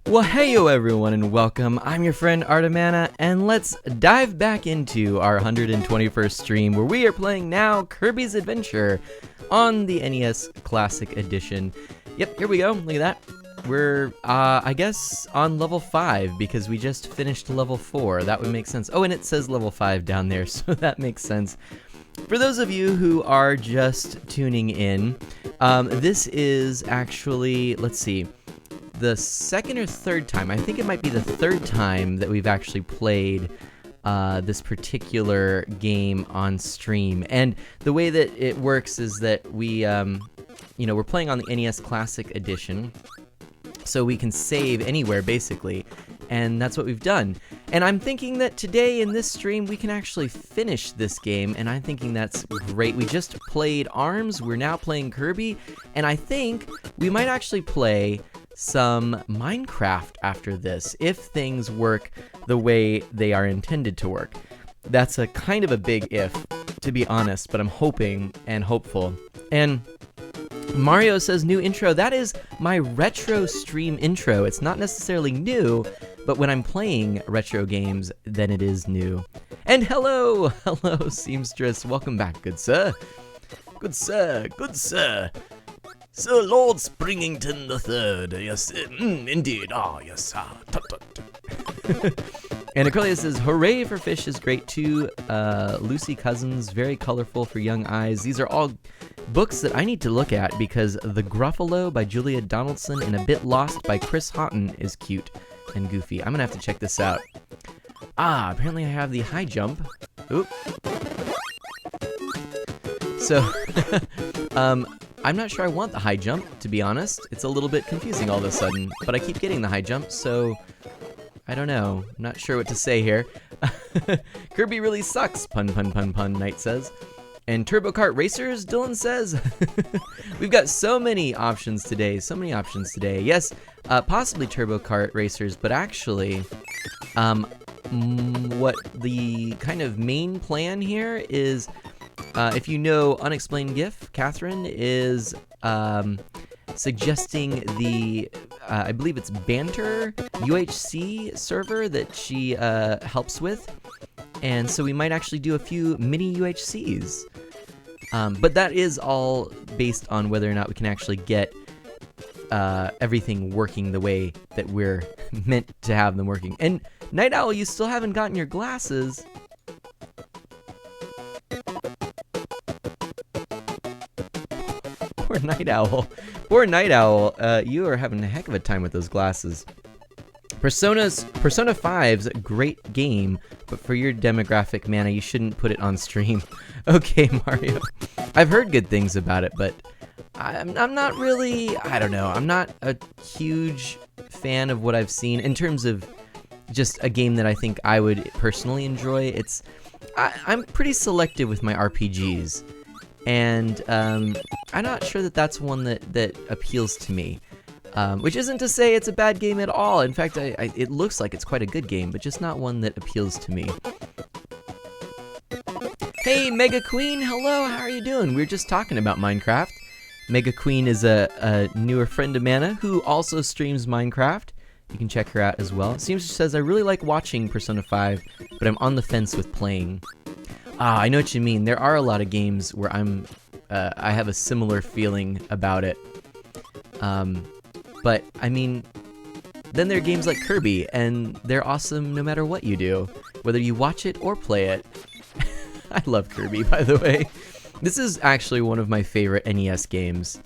Well, heyo everyone and welcome. I'm your friend Artemana, and let's dive back into our 121st stream where we are playing now Kirby's Adventure on the NES Classic Edition. Yep, here we go. Look at that. We're, I guess, on level 5 because we just finished level 4. That would make sense. Oh, and it says level 5 down there, so that makes sense. For those of you who are just tuning in, this is actually, let's see, the second or third time, I think it might be the third time that we've actually played this particular game on stream. And the way that it works is that we, we're playing on the NES Classic Edition, so we can save anywhere basically, and that's what we've done. And I'm thinking that today in this stream we can actually finish this game, and I'm thinking that's great. We just played ARMS, we're now playing Kirby, and I think we might actually play some Minecraft after this, if things work the way they are intended to work. That's a kind of a big if, to be honest, but I'm hoping and hopeful. And Mario says new intro. That is my retro stream intro. It's not necessarily new, but when I'm playing retro games, then it is new. And hello Seamstress. Welcome back, good sir. Good sir, good sir. Sir Lord Springington the Third, yes, indeed, yes, tut tut. And Acrylia says, hooray for Fish is great too, Lucy Cousins, very colorful for young eyes. These are all books that I need to look at because The Gruffalo by Julia Donaldson and A Bit Lost by Chris Houghton is cute and goofy. I'm gonna have to check this out. Apparently I have the high jump. Oop. So, I'm not sure I want the high jump, to be honest. It's a little bit confusing all of a sudden, but I keep getting the high jump, so I don't know. I'm not sure what to say here. Kirby really sucks, pun pun pun pun, Knight says. And Turbo Kart Racers, Dylan says. We've got so many options today, Yes, possibly Turbo Kart Racers, but actually, what the kind of main plan here is, if you know Unexplained GIF, Catherine is suggesting the, I believe it's Banter UHC server that she helps with, and so we might actually do a few mini UHCs. But that is all based on whether or not we can actually get everything working the way that we're meant to have them working. And Night Owl, you still haven't gotten your glasses. Poor Night Owl. Poor Night Owl. You are having a heck of a time with those glasses. Persona 5's a great game, but for your demographic, Mana, you shouldn't put it on stream. Okay, Mario. I've heard good things about it, but I'm not really, I don't know, I'm not a huge fan of what I've seen in terms of just a game that I think I would personally enjoy. I'm pretty selective with my RPGs. And I'm not sure that that's one that appeals to me, which isn't to say it's a bad game at all. In fact, it looks like it's quite a good game, but just not one that appeals to me. Hey, Mega Queen, hello, how are you doing? We were just talking about Minecraft. Mega Queen is a newer friend of Mana who also streams Minecraft. You can check her out as well. She says, I really like watching Persona 5, but I'm on the fence with playing. I know what you mean. There are a lot of games where I have a similar feeling about it. But, I mean, then there are games like Kirby, and they're awesome no matter what you do, whether you watch it or play it. I love Kirby, by the way. This is actually one of my favorite NES games.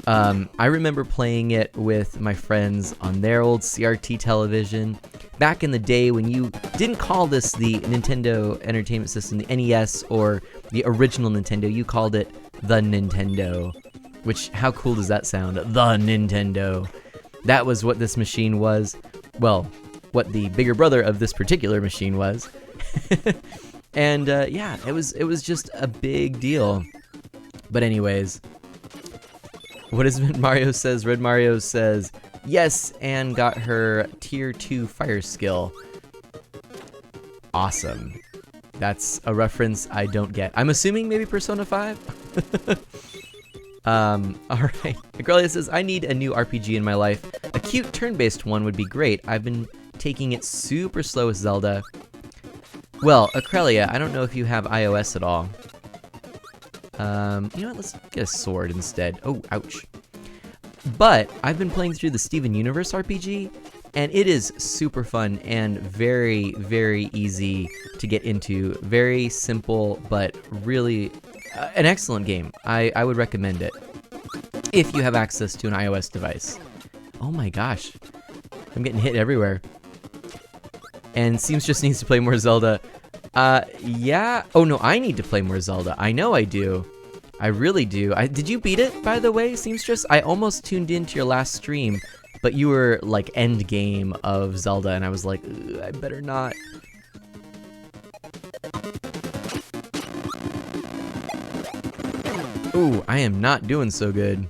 I remember playing it with my friends on their old CRT television. Back in the day when you didn't call this the Nintendo Entertainment System, the NES, or the original Nintendo, you called it the Nintendo. Which, how cool does that sound? The Nintendo. That was what this machine was. Well, what the bigger brother of this particular machine was. And yeah, it was just a big deal. But anyways, what is it Mario says? Red Mario says, yes, and got her tier 2 fire skill. Awesome. That's a reference I don't get. I'm assuming maybe Persona 5? Alright. Agrelia says, I need a new RPG in my life. A cute turn-based one would be great. I've been taking it super slow with Zelda. Well, Acrelia, I don't know if you have iOS at all. You know what? Let's get a sword instead. Oh, ouch. But I've been playing through the Steven Universe RPG, and it is super fun and very, very easy to get into. Very simple, but really an excellent game. I would recommend it if you have access to an iOS device. Oh my gosh. I'm getting hit everywhere. And Seems just needs to play more Zelda. Yeah. Oh no, I need to play more Zelda. I know I do. I really do. Did you beat it, by the way, Seamstress? I almost tuned into your last stream, but you were like end game of Zelda, and I was like, I better not. Ooh, I am not doing so good.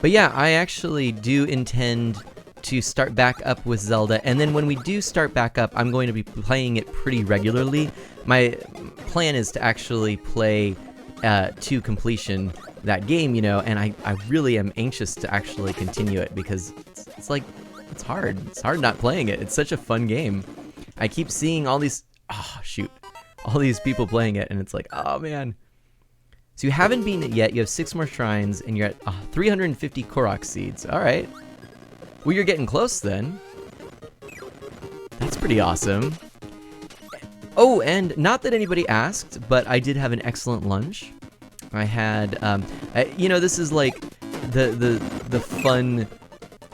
But yeah, I actually do intend to start back up with Zelda, and then when we do start back up, I'm going to be playing it pretty regularly. My plan is to actually play to completion that game, you know, and I really am anxious to actually continue it because it's like, it's hard. It's hard not playing it. It's such a fun game. I keep seeing all these, all these people playing it, and it's like, oh man. So you haven't beaten it yet, you have 6 more shrines, and you're at 350 Korok seeds. Alright. Well, you're getting close then. That's pretty awesome. Oh, and not that anybody asked, but I did have an excellent lunch. I had, you know, this is like the fun,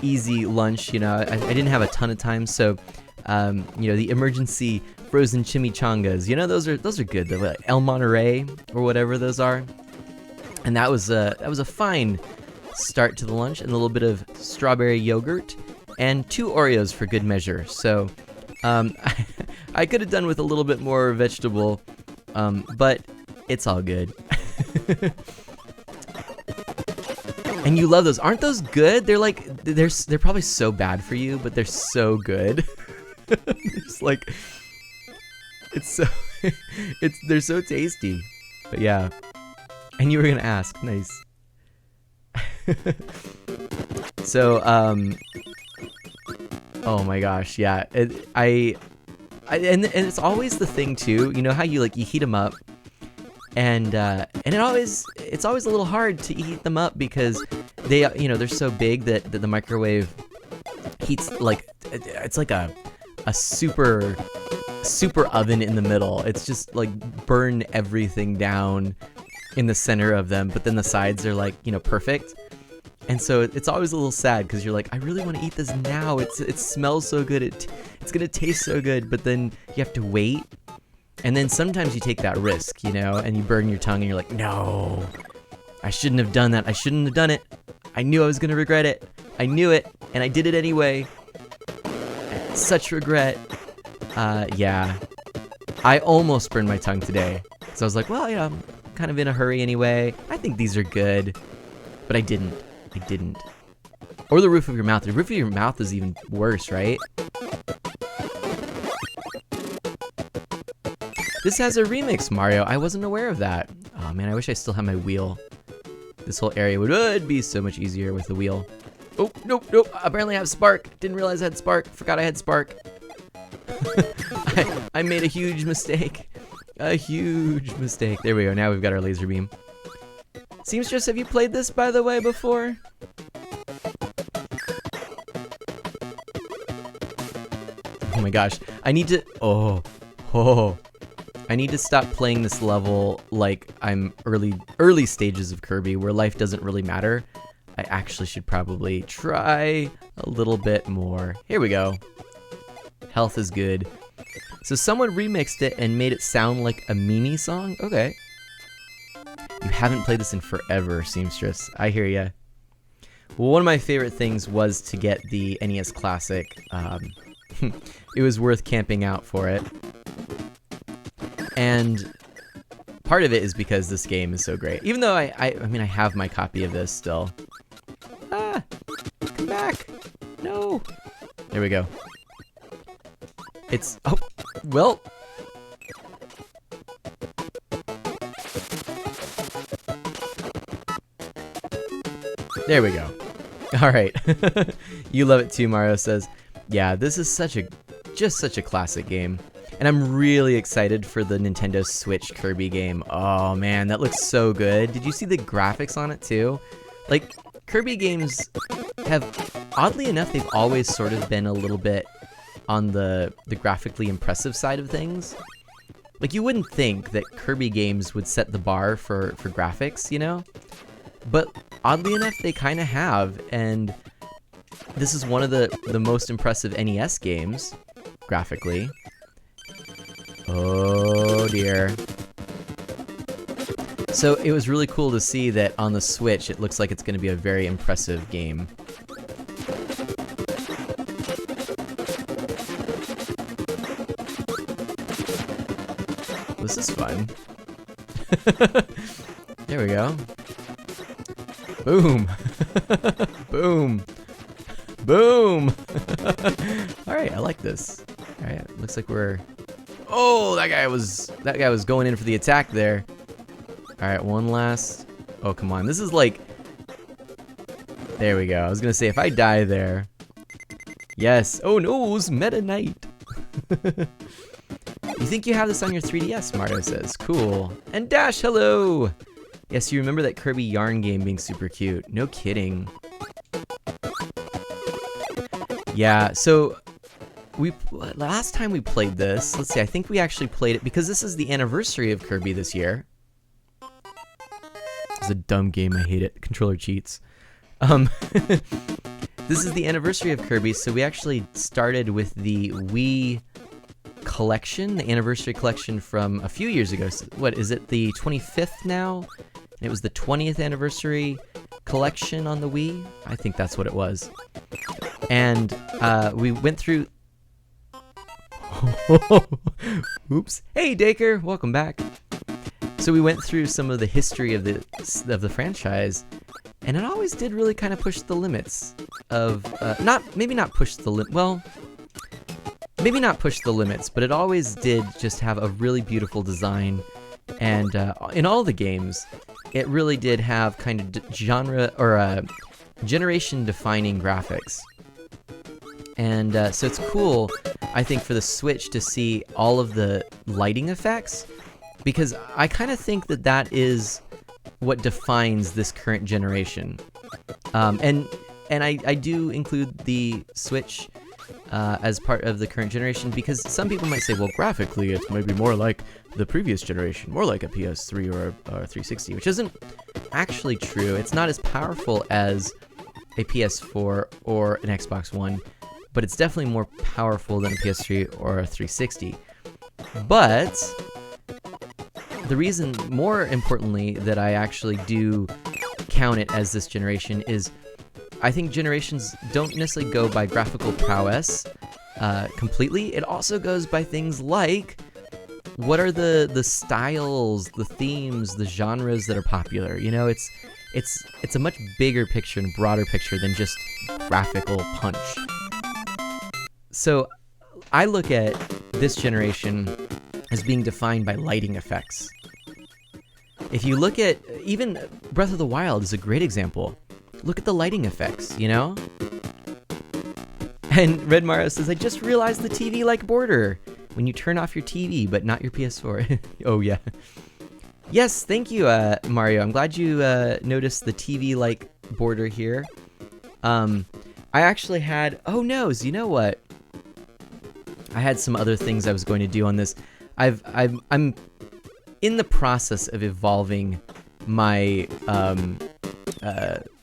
easy lunch, you know. I didn't have a ton of time, so, you know, the emergency frozen chimichangas, you know, those are good. The El Monterey or whatever those are. And that was a fine start to the lunch, and a little bit of strawberry yogurt and 2 Oreos for good measure. So I could have done with a little bit more vegetable, but it's all good. And you love those. Aren't those good? They're like, they're probably so bad for you, but they're so good. It's like, it's so, they're so tasty. But yeah. And you were gonna ask, nice. So, oh my gosh, yeah. And it's always the thing too. You know how you heat them up, and it's always a little hard to heat them up because they, you know, they're so big that the microwave heats like it's like a super oven in the middle. It's just like burn everything down in the center of them, but then the sides are like, you know, perfect. And so it's always a little sad because you're like, I really want to eat this now. It smells so good. It's gonna taste so good, but then you have to wait. And then sometimes you take that risk, you know, and you burn your tongue and you're like, no, I shouldn't have done that. I shouldn't have done it. I knew I was gonna regret it. I knew it, and I did it anyway. Such regret. Yeah. I almost burned my tongue today. So I was like, well, yeah, I'm kind of in a hurry anyway. I think these are good. But I didn't. Or the roof of your mouth. The roof of your mouth is even worse, right? This has a remix, Mario. I wasn't aware of that. Oh man, I wish I still had my wheel. This whole area would be so much easier with the wheel. Oh, nope. Apparently I have Spark. Didn't realize I had Spark. Forgot I had Spark. I made a huge mistake. A huge mistake. There we go. Now we've got our laser beam. Seamstress, have you played this, by the way, before? Oh my gosh. I need to... I need to stop playing this level like I'm early stages of Kirby, where life doesn't really matter. I actually should probably try a little bit more. Here we go. Health is good. So someone remixed it and made it sound like a Mimi song? Okay. You haven't played this in forever, Seamstress. I hear ya. Well, one of my favorite things was to get the NES Classic. It was worth camping out for it. And part of it is because this game is so great. Even though I mean, I have my copy of this still. Ah! Come back! No! There we go. It's... Oh! Well... There we go. All right. You love it too, Mario says. Yeah, this is just such a classic game. And I'm really excited for the Nintendo Switch Kirby game. Oh man, that looks so good. Did you see the graphics on it too? Like, Kirby games have, oddly enough, they've always sort of been a little bit on the graphically impressive side of things. Like, you wouldn't think that Kirby games would set the bar for graphics, you know? But oddly enough, they kind of have, and this is one of the most impressive NES games, graphically. Oh dear. So it was really cool to see that on the Switch, it looks like it's going to be a very impressive game. This is fun. There we go. Boom. Boom. Boom. Alright, I like this. Alright, looks like we're... Oh, that guy was going in for the attack there. Alright, one last... Oh, come on. This is like... There we go. I was gonna say, if I die there... Yes. Oh no, it was Meta Knight. You think you have this on your 3DS, Mario says. Cool. And Dash, hello! Yes, you remember that Kirby Yarn game being super cute. No kidding. Yeah, so... last time we played this, let's see, I think we actually played it because this is the anniversary of Kirby this year. It's a dumb game, I hate it. Controller cheats. This is the anniversary of Kirby, so we actually started with the Wii collection, the anniversary collection from a few years ago. So, what, is it the 25th now? And it was the 20th anniversary collection on the Wii? I think that's what it was. And we went through... Oops. Hey, Daker, welcome back. So we went through some of the history of the franchise, and it always did really kind of push the limits of maybe not push the limits, but it always did just have a really beautiful design, and in all the games, it really did have kind of genre or generation-defining graphics. And so it's cool, I think, for the Switch to see all of the lighting effects, because I kind of think that that is what defines this current generation. And I do include the Switch as part of the current generation, because some people might say, well, graphically, it's maybe more like the previous generation, more like a PS3 or a 360, which isn't actually true. It's not as powerful as a PS4 or an Xbox One, but it's definitely more powerful than a PS3 or a 360. But the reason, more importantly, that I actually do count it as this generation is I think generations don't necessarily go by graphical prowess completely. It also goes by things like what are the styles, the themes, the genres that are popular. You know, it's a much bigger picture and broader picture than just graphical punch. So I look at this generation as being defined by lighting effects. If you look at, even Breath of the Wild is a great example. Look at the lighting effects, you know? And Red Mario says, I just realized the TV-like border when you turn off your TV, but not your PS4. Oh, yeah. Yes, thank you, Mario. I'm glad you noticed the TV-like border here. I actually had... Oh, no, you know what? I had some other things I was going to do on this. I'm in the process of evolving my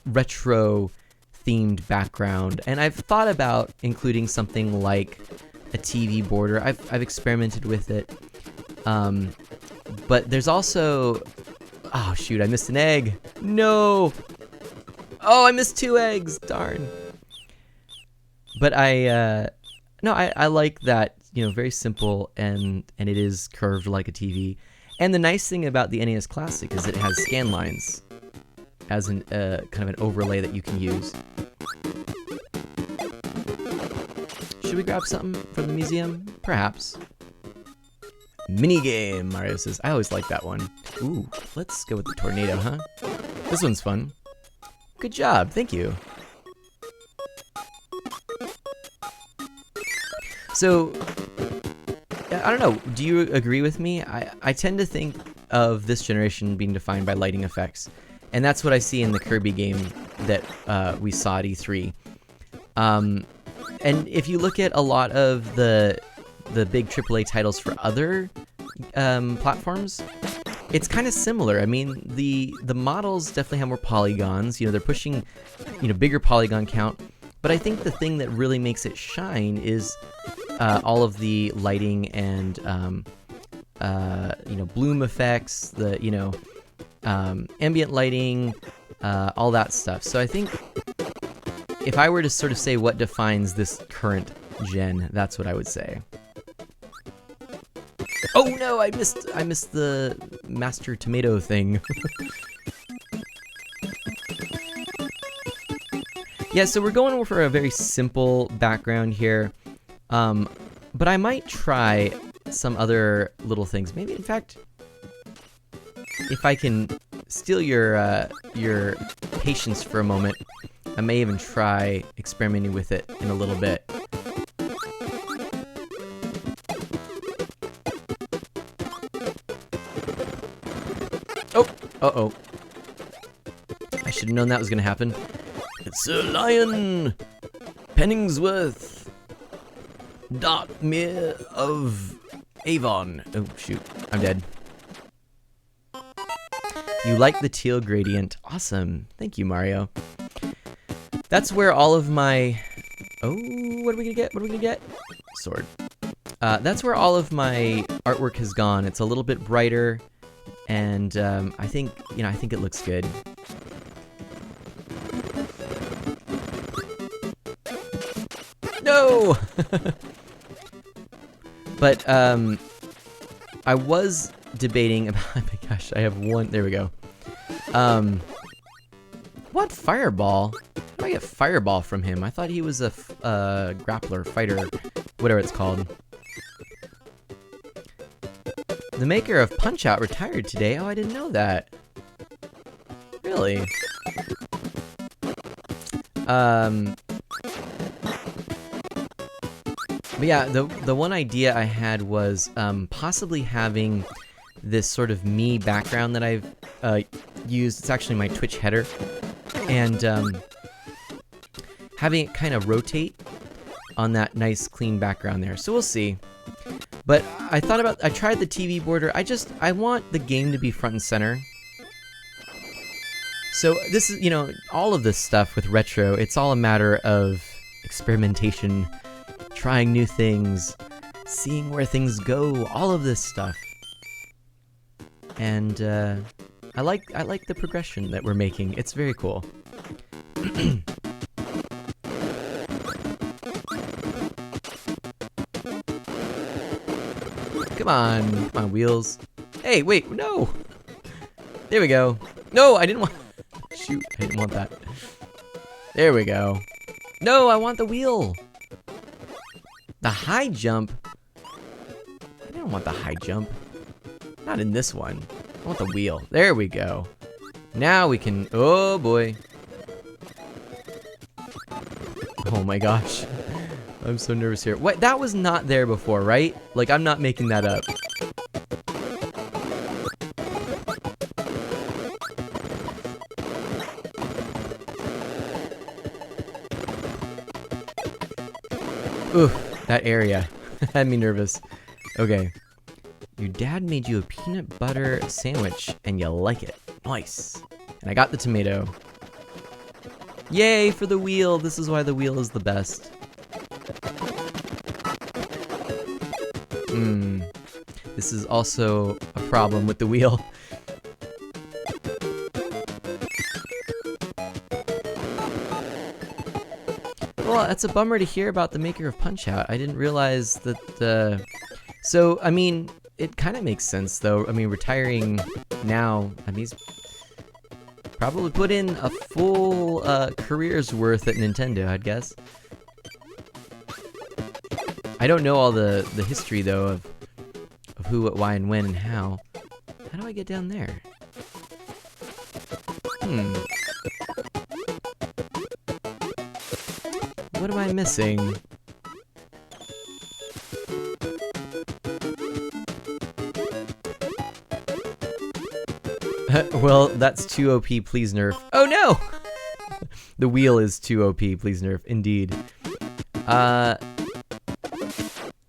retro-themed background, and I've thought about including something like a TV border. I've experimented with it, but there's also... Oh, shoot, I missed an egg. No! Oh, I missed 2 eggs, darn. But no, I like that, you know, very simple, and it is curved like a TV. And the nice thing about the NES Classic is it has scan lines as an kind of an overlay that you can use. Should we grab something from the museum? Perhaps. Minigame, Mario says. I always like that one. Ooh, let's go with the tornado, huh? This one's fun. Good job, thank you. So, I don't know, do you agree with me? I tend to think of this generation being defined by lighting effects. And that's what I see in the Kirby game that we saw at E3. And if you look at a lot of the big AAA titles for other platforms, it's kind of similar. I mean, the models definitely have more polygons. You know, they're pushing, bigger polygon count. But I think the thing that really makes it shine is all of the lighting and bloom effects, the ambient lighting, all that stuff. So I think if I were to sort of say what defines this current gen, that's what I would say. Oh no, I missed the Master Tomato thing. Yeah, so we're going for a very simple background here. But I might try some other little things. Maybe, in fact, if I can steal your patience for a moment, I may even try experimenting with it in a little bit. Oh, uh-oh. I should have known that was gonna happen. It's Sir Lion Penningsworth, Dartmere of Avon. Oh, shoot. I'm dead. You like the teal gradient. Awesome. Thank you, Mario. That's where all of my... Oh, what are we gonna get? What are we gonna get? Sword. That's where all of my artwork has gone. It's a little bit brighter, and I think it looks good. No! But I was debating about... Oh my gosh, I have one... There we go. What Fireball? How do I get Fireball from him? I thought he was a grappler, fighter, whatever it's called. The maker of Punch-Out retired today. Oh, I didn't know that. Really? But yeah, the one idea I had was possibly having this sort of me background that I've used. It's actually my Twitch header, and having it kind of rotate on that nice clean background there. So we'll see. But I tried the TV border. I want the game to be front and center. So this is, all of this stuff with retro, it's all a matter of experimentation, trying new things, seeing where things go, all of this stuff. And I like the progression that we're making. It's very cool. Come on, wheels. Hey, wait, no! There we go. No, I didn't want... Shoot, I didn't want that. There we go. No, I want the wheel! The high jump? I don't want the high jump. Not in this one. I want the wheel. There we go. Now we can... Oh, boy. Oh my gosh. I'm so nervous here. What? That was not there before, right? Like, I'm not making that up. Oof, that area had me nervous. Okay. Your dad made you a peanut butter sandwich, and you like it. Nice. And I got the tomato. Yay for the wheel. This is why the wheel is the best. This is also a problem with the wheel. Well, that's a bummer to hear about the maker of Punch-Out. I didn't realize that So, I mean, it kind of makes sense, though. I mean, retiring now, I mean, he's probably put in a full career's worth at Nintendo, I'd guess. I don't know all the history, though, of who, what, why, and when, and how. How do I get down there? What am I missing? Well, that's too OP, please nerf. Oh no! The wheel is too OP, please nerf, indeed.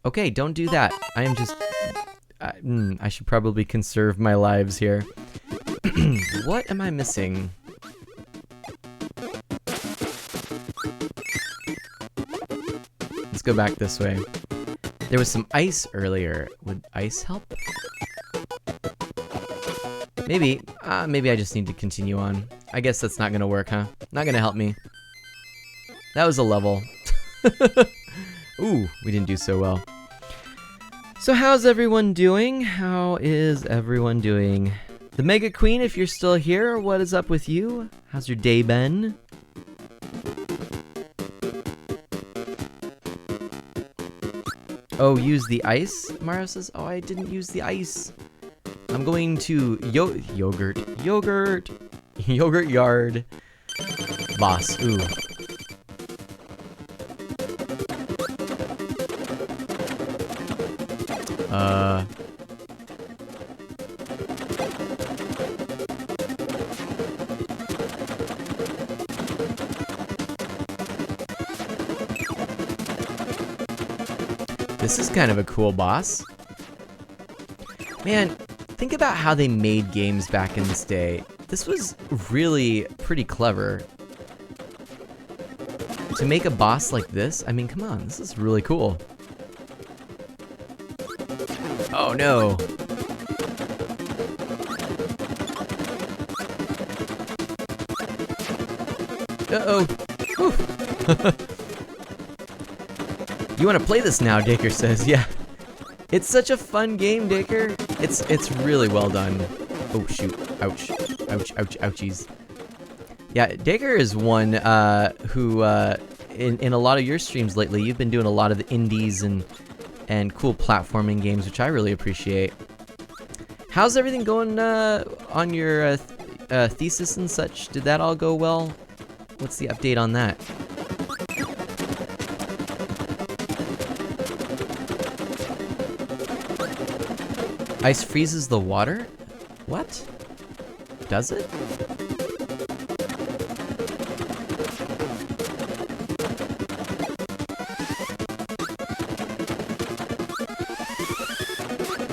Okay, don't do that. I am just... I should probably conserve my lives here. What am I missing? Let's go back this way. There was some ice earlier. Would ice help? Maybe. Maybe I just need to continue on. I guess that's not gonna work, huh? Not gonna help me. That was a level. Ooh, we didn't do so well. So how's everyone doing? How is everyone doing? The Mega Queen, if you're still here, what is up with you? How's your day been? Oh, use the ice? Mario says, oh, I didn't use the ice. I'm going to yogurt yard boss. Ooh. This is kind of a cool boss. Man, think about how they made games back in this day. This was really pretty clever. To make a boss like this, I mean, come on, this is really cool. Oh no. Uh-oh. You want to play this now, Daker says. Yeah. It's such a fun game, Daker. It's really well done. Oh shoot. Ouch. Ouch, ouch, ouchies. Yeah, Daker is one who in a lot of your streams lately, you've been doing a lot of the indies and cool platforming games, which I really appreciate. How's everything going on your thesis and such? Did that all go well? What's the update on that? Ice freezes the water? What? Does it?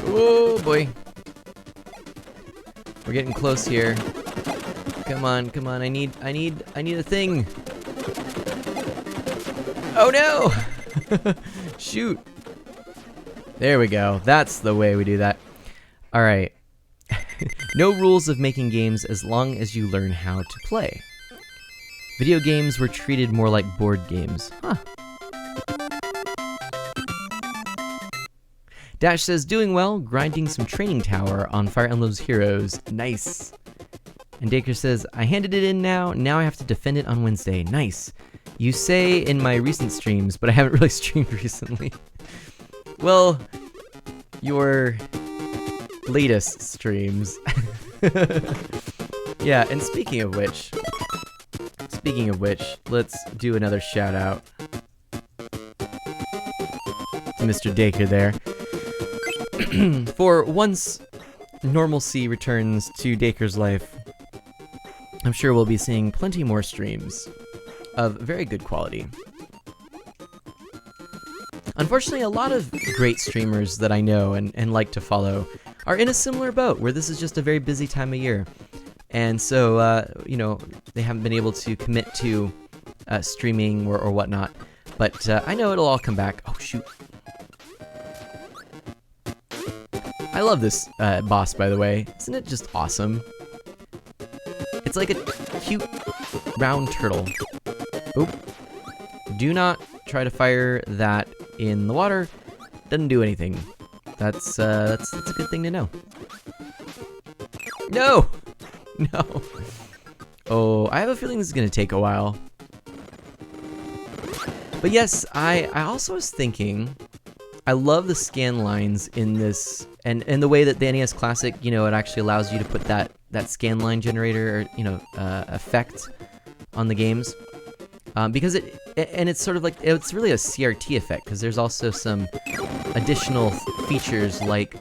Oh boy. We're getting close here. Come on, come on, I need a thing. Oh no! Shoot. There we go. That's the way we do that. Alright. No rules of making games as long as you learn how to play. Video games were treated more like board games. Huh. Dash says, doing well, grinding some training tower on Fire Emblem's Heroes. Nice. And Daker says, I handed it in now I have to defend it on Wednesday. Nice. You say in my recent streams, but I haven't really streamed recently. Well, your latest streams. Yeah, and speaking of which, let's do another shout out to Mr. Daker there. For once normalcy returns to Daker's life, I'm sure we'll be seeing plenty more streams of very good quality. Unfortunately, a lot of great streamers that I know and like to follow are in a similar boat, where this is just a very busy time of year. And so, you know, they haven't been able to commit to streaming or whatnot. But I know it'll all come back. Oh, shoot. I love this boss, by the way. Isn't it just awesome? It's like a cute, round turtle. Oop. Do not try to fire that in the water. Doesn't do anything. That's a good thing to know. No! No. Oh, I have a feeling this is gonna take a while. But yes, I also was thinking, I love the scan lines in this, and the way that the NES Classic, you know, it actually allows you to put that scan line generator, or, you know, effect on the games. because it's sort of like, it's really a CRT effect, because there's also some additional features like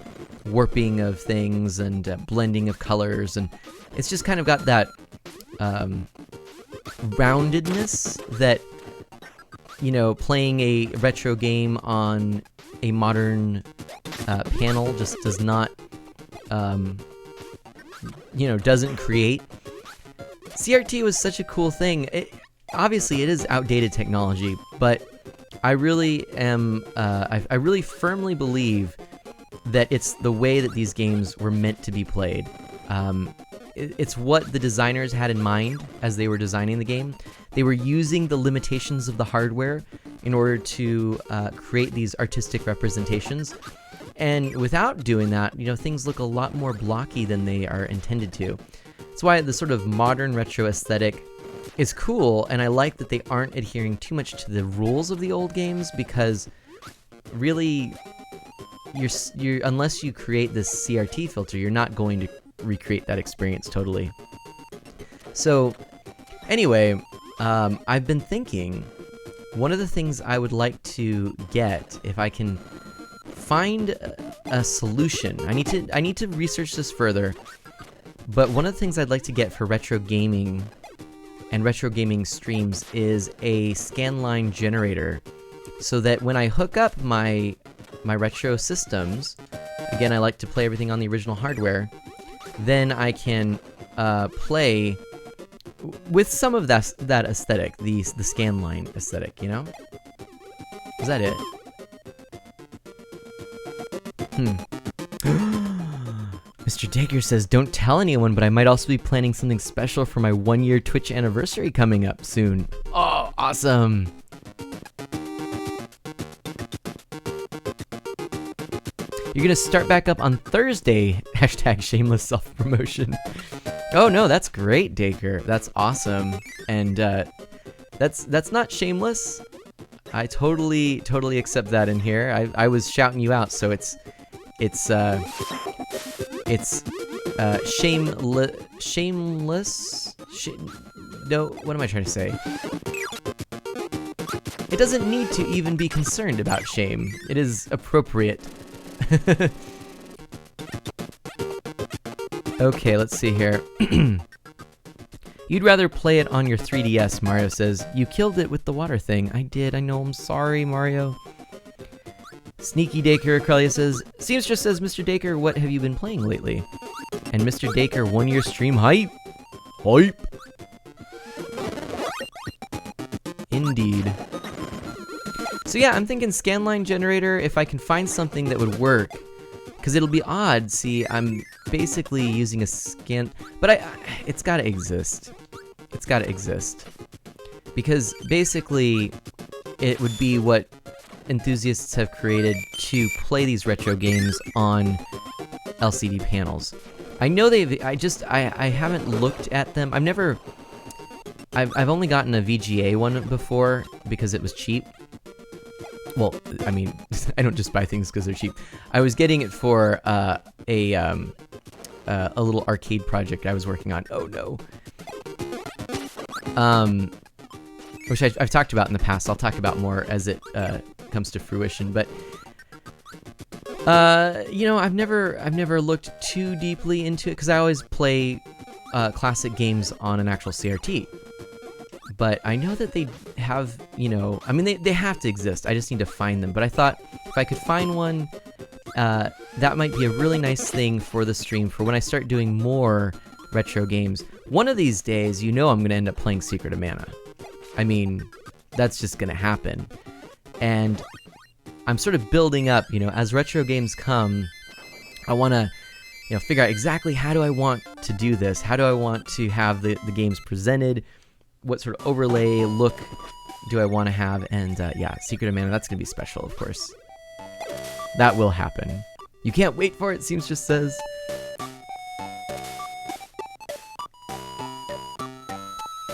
warping of things and blending of colors, and it's just kind of got that roundedness that, you know, playing a retro game on a modern panel just does not, you know, doesn't create. CRT was such a cool thing. Obviously, it is outdated technology, but I really am, I really firmly believe that it's the way that these games were meant to be played. It's what the designers had in mind as they were designing the game. They were using the limitations of the hardware in order to create these artistic representations. And without doing that, you know, things look a lot more blocky than they are intended to. That's why the sort of modern retro aesthetic is cool, and I like that they aren't adhering too much to the rules of the old games, because really, you're unless you create this CRT filter, you're not going to recreate that experience totally. So anyway, I've been thinking, one of the things I would like to get, if I can find a solution, I need to research this further, but one of the things I'd like to get for retro gaming and retro gaming streams is a scanline generator, so that when I hook up my retro systems, again, I like to play everything on the original hardware, then I can play with some of that aesthetic, the scanline aesthetic, you know? Is that it? Mr. Dacre says, don't tell anyone, but I might also be planning something special for my 1-year Twitch anniversary coming up soon. Oh, awesome! You're gonna start back up on Thursday. Hashtag shameless self-promotion. Oh no, that's great, Dacre. That's awesome. And that's not shameless. I totally accept that in here. I was shouting you out, so it's shameless. No, what am I trying to say? It doesn't need to even be concerned about shame. It is appropriate. Okay, let's see here. You'd rather play it on your 3DS, Mario says. You killed it with the water thing. I did, I know, I'm sorry, Mario. Sneaky Dacre Acrelia says, Seamstress says, Mr. Dacre, what have you been playing lately? And Mr. Dacre, 1-year stream hype. Hype. Indeed. So yeah, I'm thinking scanline generator, if I can find something that would work. Because it'll be odd, see, I'm basically using a scan... But it's gotta exist. It's gotta exist. Because basically, it would be what enthusiasts have created to play these retro games on LCD panels. I know I haven't looked at them. I've only gotten a VGA one before because it was cheap. Well, I mean, I don't just buy things because they're cheap. I was getting it for a little arcade project I was working on. Oh no. Which I've talked about in the past. I'll talk about more as it comes to fruition. But you know, I've never looked too deeply into it because I always play classic games on an actual CRT. But I know that they have, you know, I mean, they have to exist. I just need to find them. But I thought if I could find one, that might be a really nice thing for the stream for when I start doing more retro games. One of these days, you know I'm going to end up playing Secret of Mana. I mean, that's just going to happen. And I'm sort of building up, you know, as retro games come, I want to, you know, figure out exactly how do I want to do this? How do I want to have the games presented? What sort of overlay look do I want to have? And yeah, Secret of Mana, that's going to be special, of course. That will happen. You can't wait for it, Seamstress says.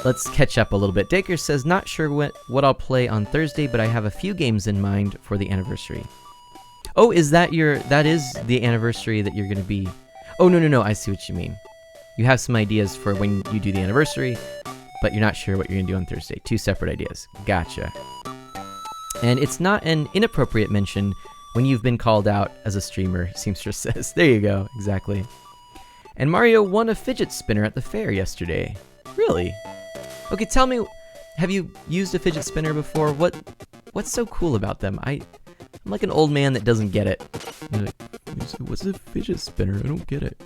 Let's catch up a little bit. Dacre says, not sure what I'll play on Thursday, but I have a few games in mind for the anniversary. Oh, that is the anniversary that you're going to be... Oh, no, I see what you mean. You have some ideas for when you do the anniversary, but you're not sure what you're gonna do on Thursday. Two separate ideas. Gotcha. And it's not an inappropriate mention when you've been called out as a streamer, Seamstress says. There you go, exactly. And Mario won a fidget spinner at the fair yesterday. Really? Okay, tell me, have you used a fidget spinner before? What's so cool about them? I'm like an old man that doesn't get it. You're like, what's a fidget spinner? I don't get it.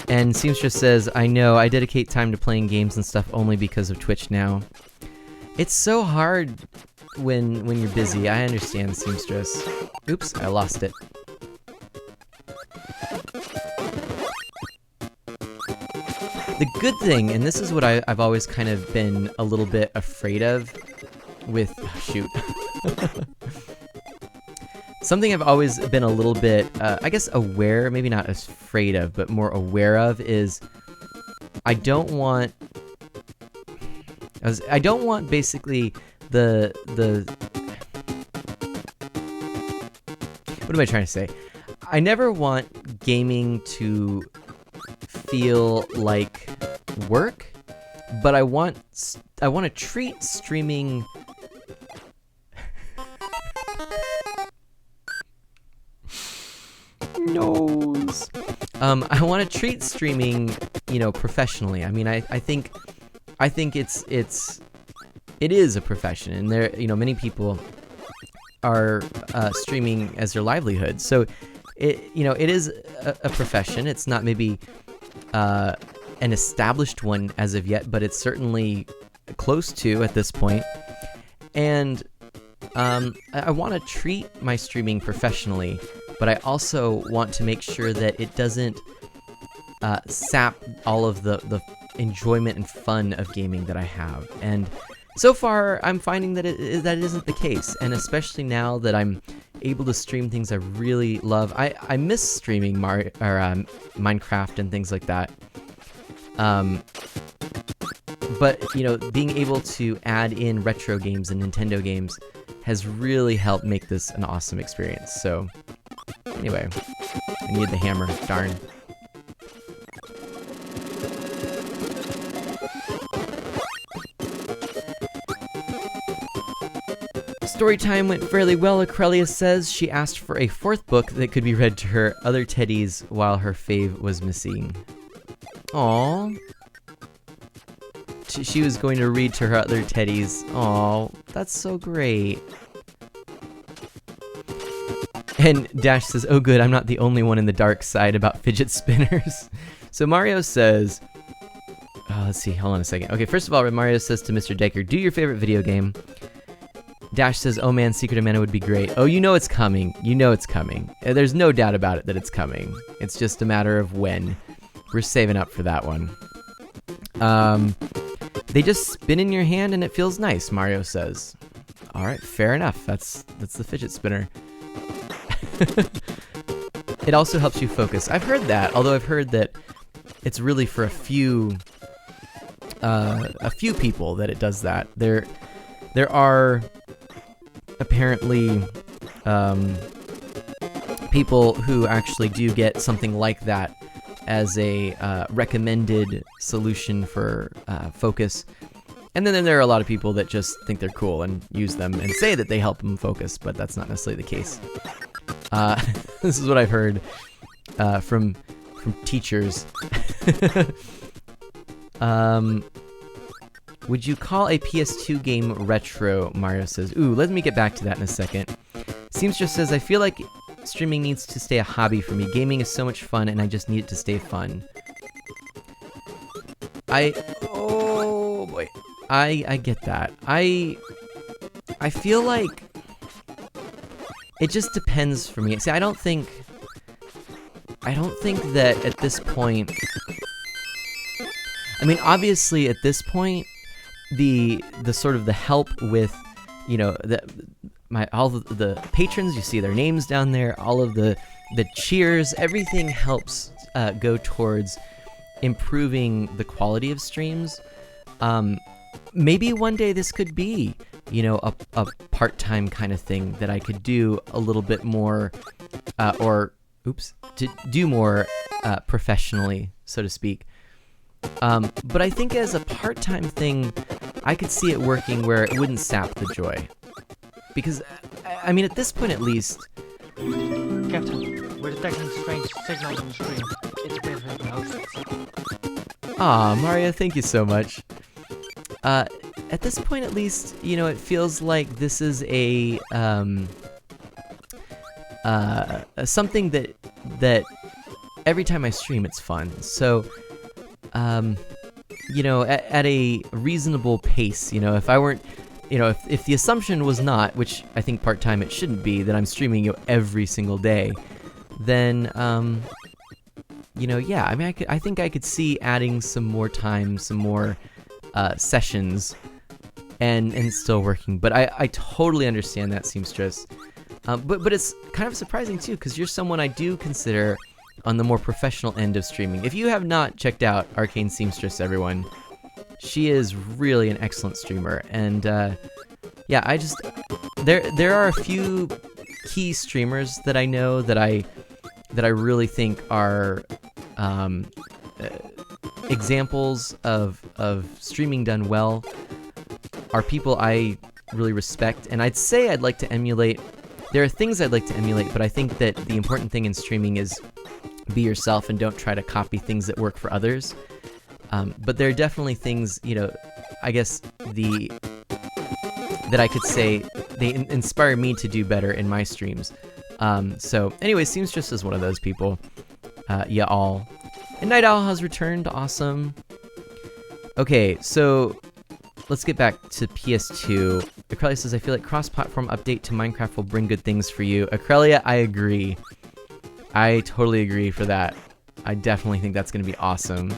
And Seamstress says, I know, I dedicate time to playing games and stuff only because of Twitch now. It's so hard when you're busy. I understand, Seamstress. Oops, I lost it. The good thing, and this is what I've always kind of been a little bit afraid of with... shoot. Something I've always been a little bit, I guess aware, maybe not afraid of, but more aware of is I don't want basically the what am I trying to say? I never want gaming to feel like work, but I want to treat streaming nose. I want to treat streaming, professionally. I mean, I think it is a profession, and there, many people are streaming as their livelihood. So it is a profession. It's not maybe an established one as of yet, but it's certainly close to at this point. And I want to treat my streaming professionally, but I also want to make sure that it doesn't sap all of the enjoyment and fun of gaming that I have. And so far, I'm finding that it isn't the case, and especially now that I'm able to stream things I really love. I miss streaming Minecraft and things like that. But being able to add in retro games and Nintendo games has really helped make this an awesome experience. So anyway, I need the hammer. Darn. Story time went fairly well, Acrelia says. She asked for a fourth book that could be read to her other teddies while her fave was missing. Aww. She was going to read to her other teddies. Aww, that's so great. And Dash says, oh good, I'm not the only one in the dark side about fidget spinners. So Mario says... let's see, hold on a second. Okay, first of all, Mario says to Mr. Decker, do your favorite video game. Dash says, oh man, Secret of Mana would be great. Oh, you know it's coming. You know it's coming. There's no doubt about it that it's coming. It's just a matter of when. We're saving up for that one. They just spin in your hand and it feels nice, Mario says. Alright, fair enough. That's the fidget spinner. It also helps you focus. I've heard that, although I've heard that it's really for a few people that it does that. There are apparently people who actually do get something like that as a recommended solution for focus. And then there are a lot of people that just think they're cool and use them and say that they help them focus, but that's not necessarily the case. This is what I've heard from teachers. Would you call a PS2 game retro? Mario says. Ooh, let me get back to that in a second. Seamstress says, I feel like streaming needs to stay a hobby for me. Gaming is so much fun, and I just need it to stay fun. Oh boy. I get that. I feel like it just depends for me. See, I don't think that at this point, I mean, obviously at this point, the sort of the help with, all of the patrons, you see their names down there, all of the cheers, everything helps go towards improving the quality of streams. Maybe one day this could be, a part-time kind of thing that I could do a little bit more, to do more professionally, so to speak. But I think as a part-time thing, I could see it working where it wouldn't sap the joy. Because, I mean, at this point at least... Captain, we're detecting strange signals on the screen. It's with hosts. Aw, Mario, thank you so much. At this point at least, you know, it feels like this is a something that every time I stream it's fun. So, you know, at a reasonable pace, you know, if I weren't, you know, if the assumption was not, which I think part-time it shouldn't be, that I'm streaming, you know, every single day, then, you know, yeah, I mean, I think I could see adding some more time, some more sessions, and still working. But I totally understand that, Seamstress. But it's kind of surprising too, because you're someone I do consider on the more professional end of streaming. If you have not checked out Arcane Seamstress, everyone, she is really an excellent streamer. And yeah, I just there are a few key streamers that I know that I really think are examples of streaming done well, are people I really respect, and I'd say I'd like to emulate. There are things I'd like to emulate, but I think that the important thing in streaming is be yourself and don't try to copy things that work for others. But there are definitely things, you know, I guess that I could say they inspire me to do better in my streams. So anyway, Seamstress is one of those people. Yeah, all. And Night Owl has returned, awesome. Okay, so let's get back to PS2. Acrelia says, I feel like cross-platform update to Minecraft will bring good things for you. Acrelia, I agree. I totally agree for that. I definitely think that's going to be awesome.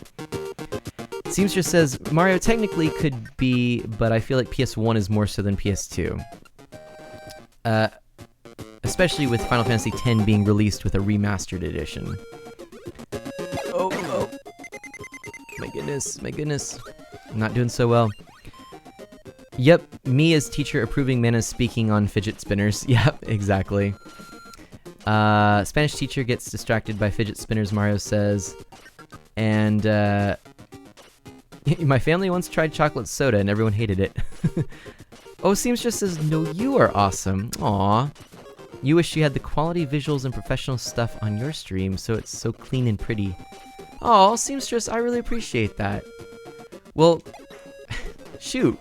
Seamstress says, Mario technically could be, but I feel like PS1 is more so than PS2. Especially with Final Fantasy X being released with a remastered edition. Oh. My goodness. I'm not doing so well. Yep, me as teacher approving Mana speaking on fidget spinners. Yep, exactly. Spanish teacher gets distracted by fidget spinners, Mario says. And, my family once tried chocolate soda and everyone hated it. Oh, Seamstress says, no, you are awesome. Aw. You wish you had the quality visuals and professional stuff on your stream, so it's so clean and pretty. Aw, Seamstress, I really appreciate that. Well, shoot,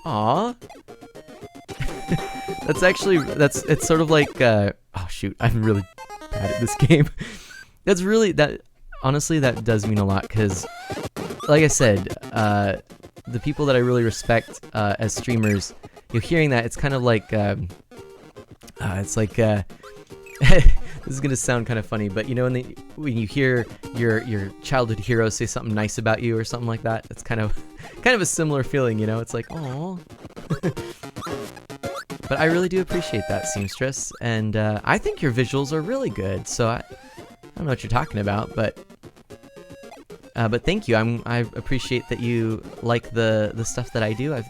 aw. It's sort of like, oh shoot, I'm really bad at this game. Honestly, that does mean a lot, because, like I said, the people that I really respect as streamers, you're hearing that, it's kind of like, it's like, this is gonna sound kind of funny, but you know when you hear your childhood hero say something nice about you or something like that, it's kind of a similar feeling, you know? It's like, oh. But I really do appreciate that, Seamstress, and I think your visuals are really good. So I don't know what you're talking about, but thank you. I appreciate that you like the stuff that I do.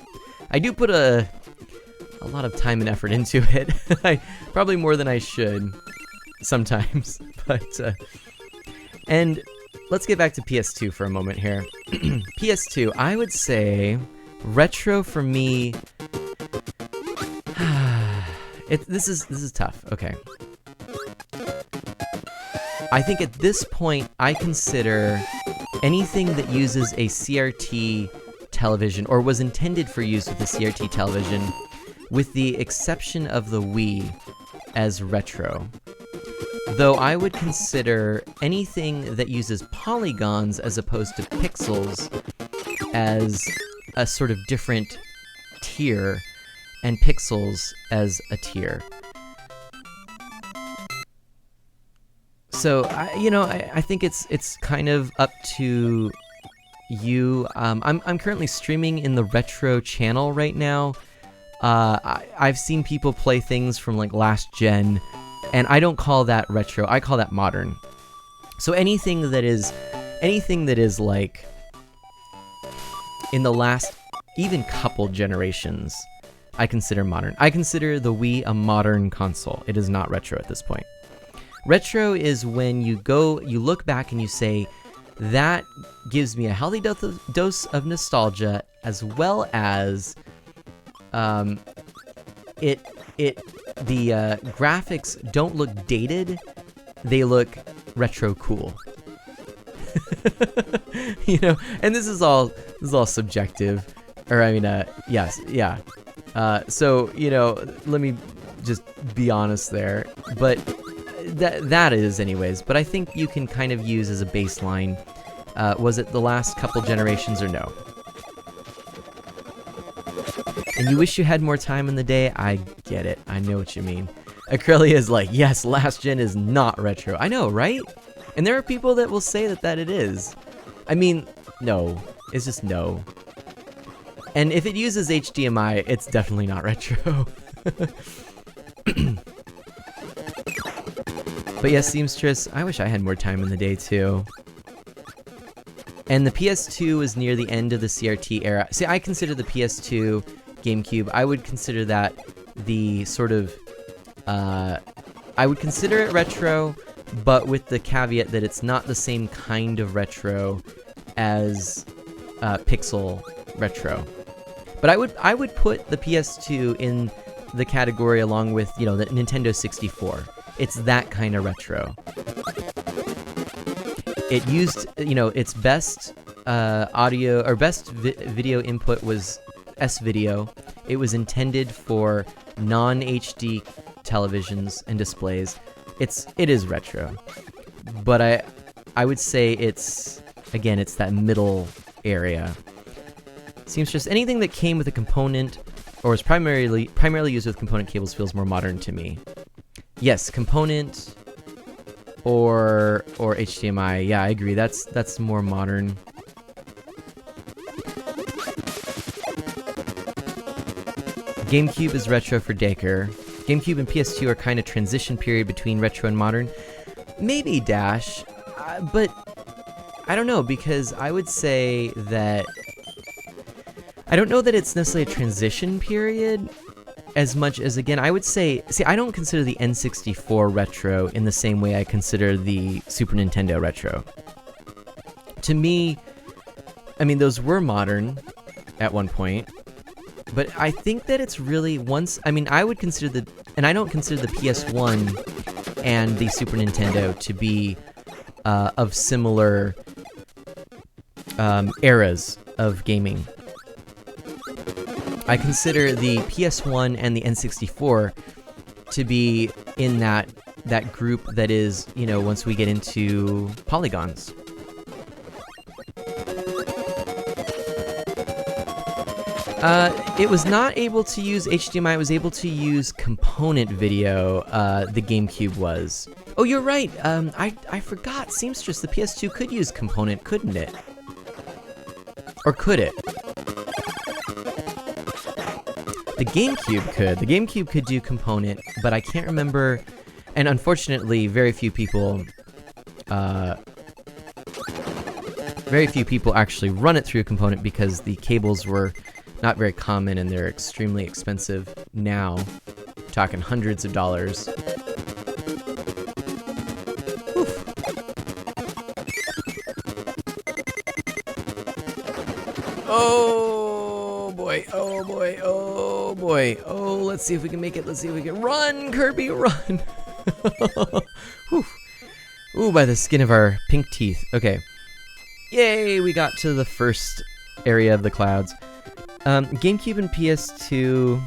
I do put a lot of time and effort into it. Probably more than I should sometimes, but and let's get back to PS2 for a moment here. PS2, I would say retro for me. This is tough. Okay. I think at this point I consider anything that uses a CRT television or was intended for use with a CRT television, with the exception of the Wii, as retro. Though I would consider anything that uses polygons as opposed to pixels as a sort of different tier, and pixels as a tier. So, I think it's kind of up to you. I'm currently streaming in the retro channel right now. I've seen people play things from like last gen, and I don't call that retro. I call that modern. So anything that is like in the last even couple generations, I consider modern. I consider the Wii a modern console. It is not retro at this point. Retro is when you look back and you say, that gives me a healthy dose of nostalgia, as well as the graphics don't look dated, they look retro cool. You know, and this is all subjective, or I mean, yes, yeah. So, you know, let me just be honest there, but that is anyways. But I think you can kind of use as a baseline, was it the last couple generations or no? And you wish you had more time in the day? I get it. I know what you mean. Acrelia is like, yes, last gen is not retro. I know, right? And there are people that will say that it is. I mean, no. It's just no. And if it uses HDMI, it's definitely not retro. But yes, Seamstress, I wish I had more time in the day too. And the PS2 is near the end of the CRT era. See, I consider the PS2, GameCube, I would consider that the sort of, I would consider it retro, but with the caveat that it's not the same kind of retro as pixel retro. But I would put the PS2 in the category along with, you know, the Nintendo 64. It's that kind of retro. It used, you know, its best audio or best video input was S-Video. It was intended for non-HD televisions and displays. It is retro, but I would say it's that middle area. Seems just anything that came with a component or was primarily used with component cables feels more modern to me. Yes, component or HDMI. Yeah, I agree. That's more modern. GameCube is retro for Daker. GameCube and PS2 are kind of transition period between retro and modern. Maybe Dash, but I don't know, because I would say that I don't know that it's necessarily a transition period as much as, again, I would say, see, I don't consider the N64 retro in the same way I consider the Super Nintendo retro. To me, I mean, those were modern at one point, but I think that it's really I would consider and I don't consider the PS1 and the Super Nintendo to be of similar eras of gaming. I consider the PS1 and the N64 to be in that group that is, you know, once we get into polygons. It was not able to use HDMI, it was able to use component video, the GameCube was. Oh, you're right, I forgot, Seamstress, the PS2 could use component, couldn't it? Or could it? The GameCube could do component, but I can't remember, and unfortunately, very few people actually run it through a component because the cables were not very common and they're extremely expensive now. Talking hundreds of dollars. Oof. Oh boy, oh boy, oh boy. Oh, let's see if we can make it. Let's see if we can run, Kirby, run. Ooh, by the skin of our pink teeth. Okay. Yay, we got to the first area of the clouds. GameCube and PS2...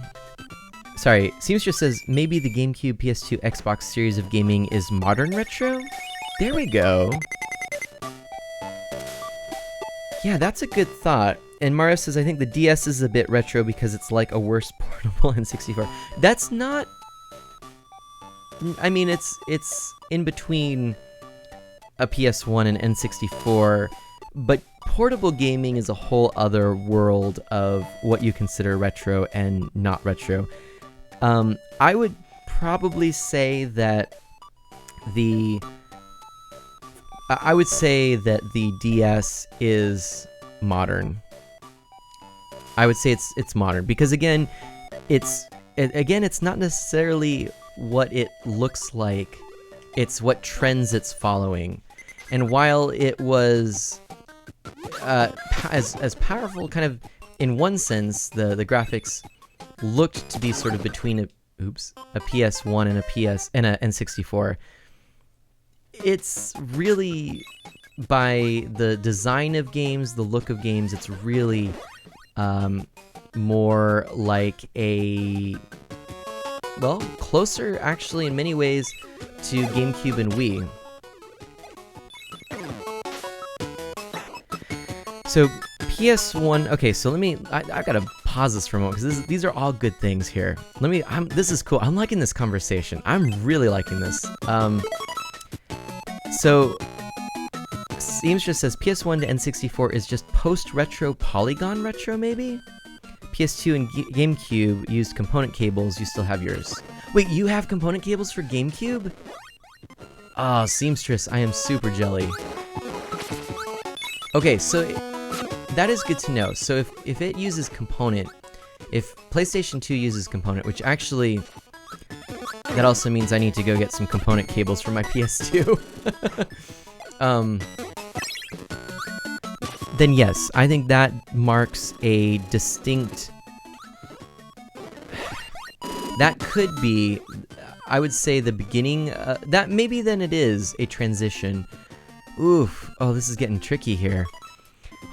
Sorry, Seamstress says, maybe the GameCube, PS2, Xbox series of gaming is modern retro? There we go. Yeah, that's a good thought. And Mario says, I think the DS is a bit retro because it's like a worse portable N64. That's not... I mean, it's in between a PS1 and N64, but portable gaming is a whole other world of what you consider retro and not retro. I would probably say that the DS is modern. I would say it's modern because again, it's not necessarily what it looks like. It's what trends it's following. And while it was as powerful, kind of in one sense, the graphics looked to be sort of between a PS1 and a N64. It's really, by the design of games, the look of games, it's really more like closer actually in many ways to GameCube and Wii. So PS1, okay, so I gotta pause this for a moment, because these are all good things here. This is cool. I'm liking this conversation. I'm really liking this. So, Seamstress says PS1 to N64 is just post-retro polygon retro, maybe? PS2 and GameCube used component cables. You still have yours. Wait, you have component cables for GameCube? Oh, Seamstress, I am super jelly. Okay, so that is good to know. So if it uses component, if PlayStation 2 uses component, which actually, that also means I need to go get some component cables for my PS2. Then yes, I think that marks a distinct... That could be, I would say, the beginning, that maybe then it is a transition. Oof, oh, this is getting tricky here.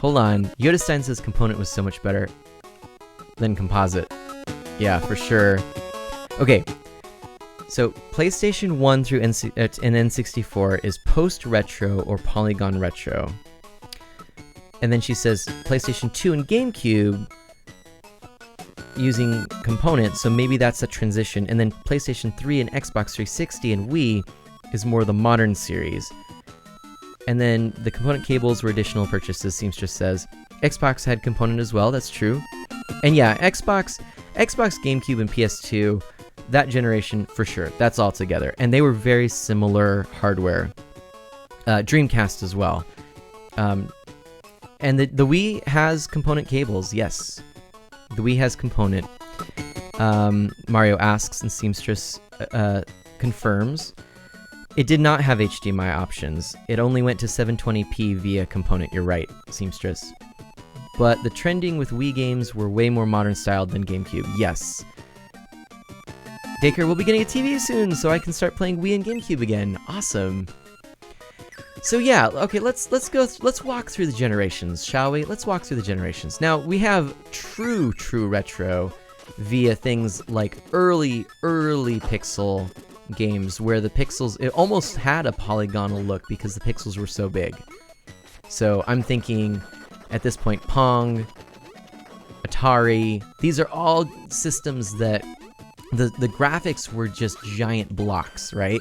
Hold on, Yoda Stein says component was so much better than composite. Yeah, for sure. Okay, so PlayStation 1 through and N64 is post-retro or polygon retro. And then she says PlayStation 2 and GameCube using components, so maybe that's a transition. And then PlayStation 3 and Xbox 360 and Wii is more the modern series. And then the component cables were additional purchases, Seamstress says. Xbox had component as well, that's true. And yeah, Xbox, GameCube, and PS2, that generation, for sure, that's all together. And they were very similar hardware. Dreamcast as well. And the Wii has component cables, yes. The Wii has component. Mario asks, and Seamstress confirms. It did not have HDMI options. It only went to 720p via component, you're right, Seamstress. But the trending with Wii games were way more modern styled than GameCube, yes. Daker will be getting a TV soon, so I can start playing Wii and GameCube again. Awesome. So yeah, okay, let's walk through the generations, shall we? Let's walk through the generations. Now, we have true retro via things like early pixel games where the pixels, it almost had a polygonal look because the pixels were so big. So I'm thinking, at this point, Pong, Atari, these are all systems that the graphics were just giant blocks, right?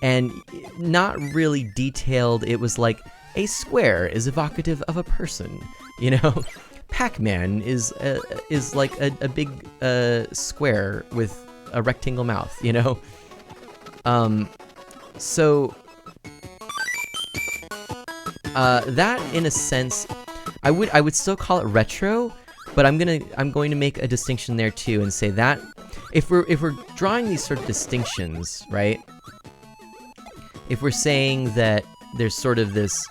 And not really detailed. It was like a square is evocative of a person, you know? Pac-Man is like a big square with a rectangle mouth, you know? So that in a sense, I would still call it retro, but I'm going to make a distinction there too and say that if we're drawing these sort of distinctions, right? If we're saying that there's sort of this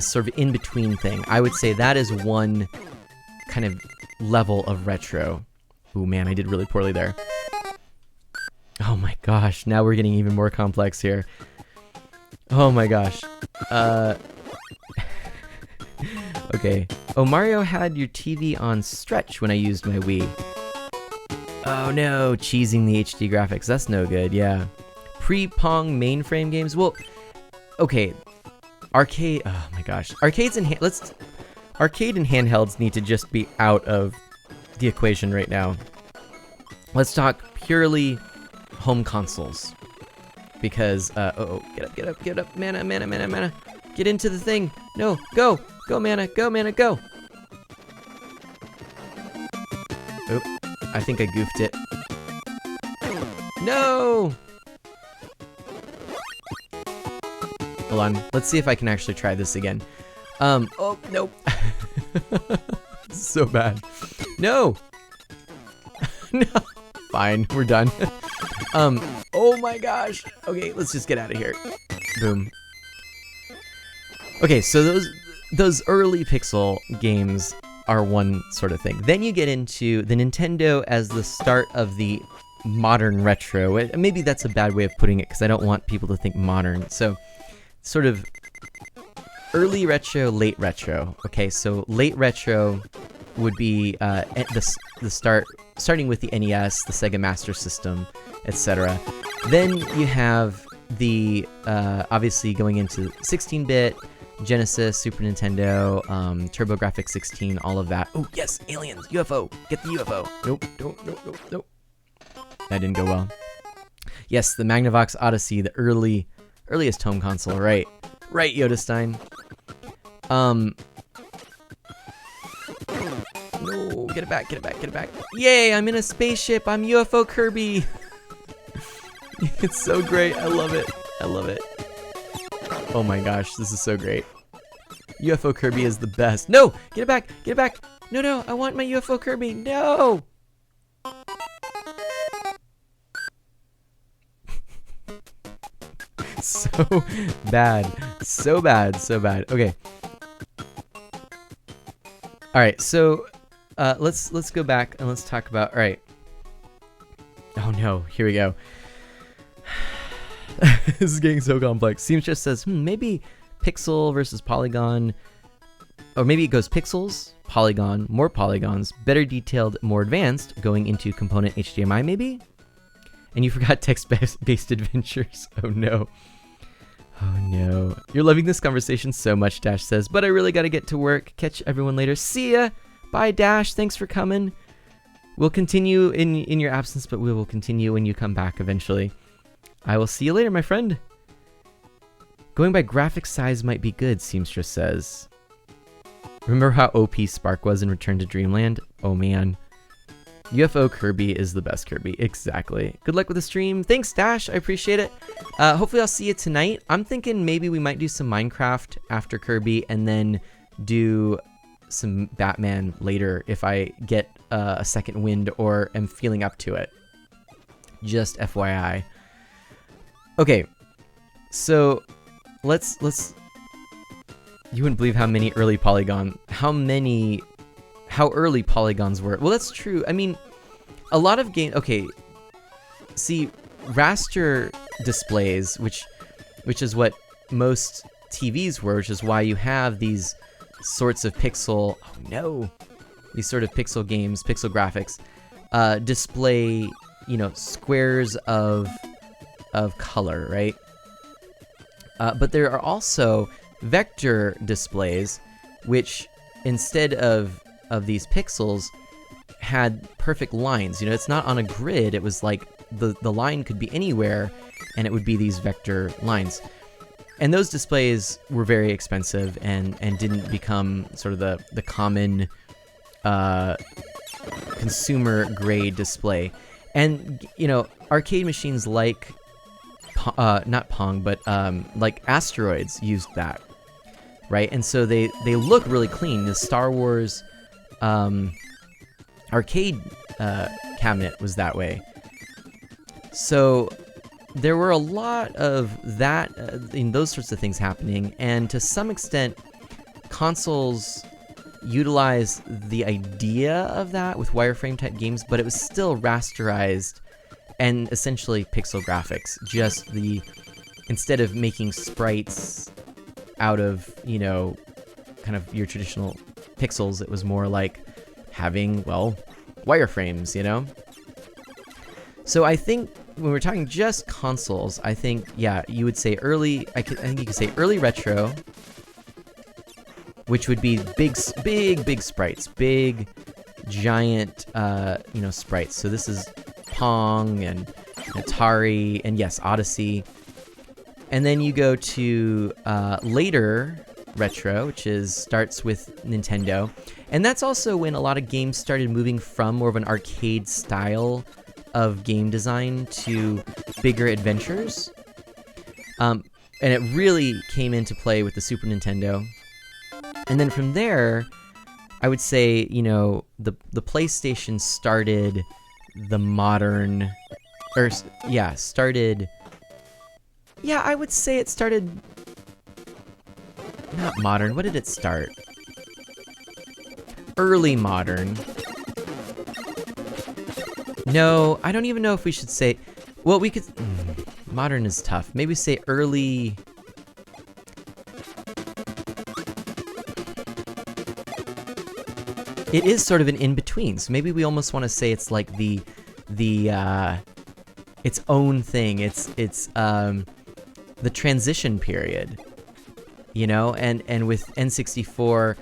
sort of in-between thing, I would say that is one kind of level of retro. Ooh, man, I did really poorly there. Oh my gosh, now we're getting even more complex here. Oh my gosh. Okay. Oh, Mario had your TV on stretch when I used my Wii. Oh no, cheesing the HD graphics. That's no good, yeah. Pre-Pong mainframe games? Well, okay. Arcade, oh my gosh. Arcade and handhelds need to just be out of the equation right now. Let's talk purely home consoles. Because, get up, mana. Get into the thing. No, go, mana, go. Oop, I think I goofed it. No! Hold on, let's see if I can actually try this again. Oh, nope. So bad. No! No! Fine, we're done. Oh my gosh. Okay, let's just get out of here. Boom. Okay, so those early pixel games are one sort of thing. Then you get into the Nintendo as the start of the modern retro. Maybe that's a bad way of putting it because I don't want people to think modern. So sort of early retro, late retro. Okay, so late retro would be the starting with the NES, the Sega Master System, etc. Then you have the obviously going into 16-bit, Genesis, Super Nintendo, TurboGrafx 16, all of that. Oh yes, aliens, UFO, get the UFO. Nope. That didn't go well. Yes, the Magnavox Odyssey, the earliest home console, right, Yoda-Stein. No, get it back. Yay, I'm in a spaceship, I'm UFO Kirby. It's so great, I love it. Oh my gosh, this is so great. UFO Kirby is the best. No, get it back. No, I want my UFO Kirby, no. So bad. Okay. All right, so let's go back and let's talk about. All right. Oh no, here we go. This is getting so complex. Seamstress says, maybe pixel versus polygon, or maybe it goes pixels, polygon, more polygons, better detailed, more advanced, going into component HDMI maybe. And you forgot text-based adventures. Oh no. You're loving this conversation so much, Dash says, but I really gotta get to work. Catch everyone later. See ya. Bye, Dash. Thanks for coming. We'll continue in your absence, but we will continue when you come back eventually. I will see you later, my friend. Going by graphic size might be good, Seamstress says. Remember how OP Spark was in Return to Dreamland? Oh man. UFO Kirby is the best Kirby. Exactly. Good luck with the stream. Thanks, Dash. I appreciate it. Hopefully I'll see you tonight. I'm thinking maybe we might do some Minecraft after Kirby and then do some Batman later if I get a second wind or am feeling up to it. Just FYI. Okay. So let's you wouldn't believe how early polygons were. Well, that's true. I mean, a lot of okay, see, raster displays, which is what most TVs were, which is why you have these sorts of these sort of pixel games, pixel graphics, display, squares of color, right? But there are also vector displays, which instead of these pixels had perfect lines. It's not on a grid. It was like the line could be anywhere and it would be these vector lines. And those displays were very expensive and didn't become sort of the common consumer grade display. And arcade machines like not Pong, but like Asteroids used that, right? And so they look really clean. The Star Wars arcade cabinet was that way. So there were a lot of that, those sorts of things happening, and to some extent, consoles utilize the idea of that with wireframe type games, but it was still rasterized and essentially pixel graphics. Just instead of making sprites out of, kind of your traditional pixels, it was more like having, wireframes, So I think when we're talking just consoles, I think, yeah, you would say I think you could say early retro, which would be big sprites, big, giant, sprites. So this is Pong and Atari and yes, Odyssey. And then you go to later retro, which starts with Nintendo. And that's also when a lot of games started moving from more of an arcade style of game design to bigger adventures. And it really came into play with the Super Nintendo. And then from there, I would say, the PlayStation started the modern, I would say it started not modern. What did it start? Early modern. No, I don't even know if we should say... Well, we could... modern is tough. Maybe say early... It is sort of an in-between, so maybe we almost want to say it's like the its own thing. It's the transition period, you know, and with N64,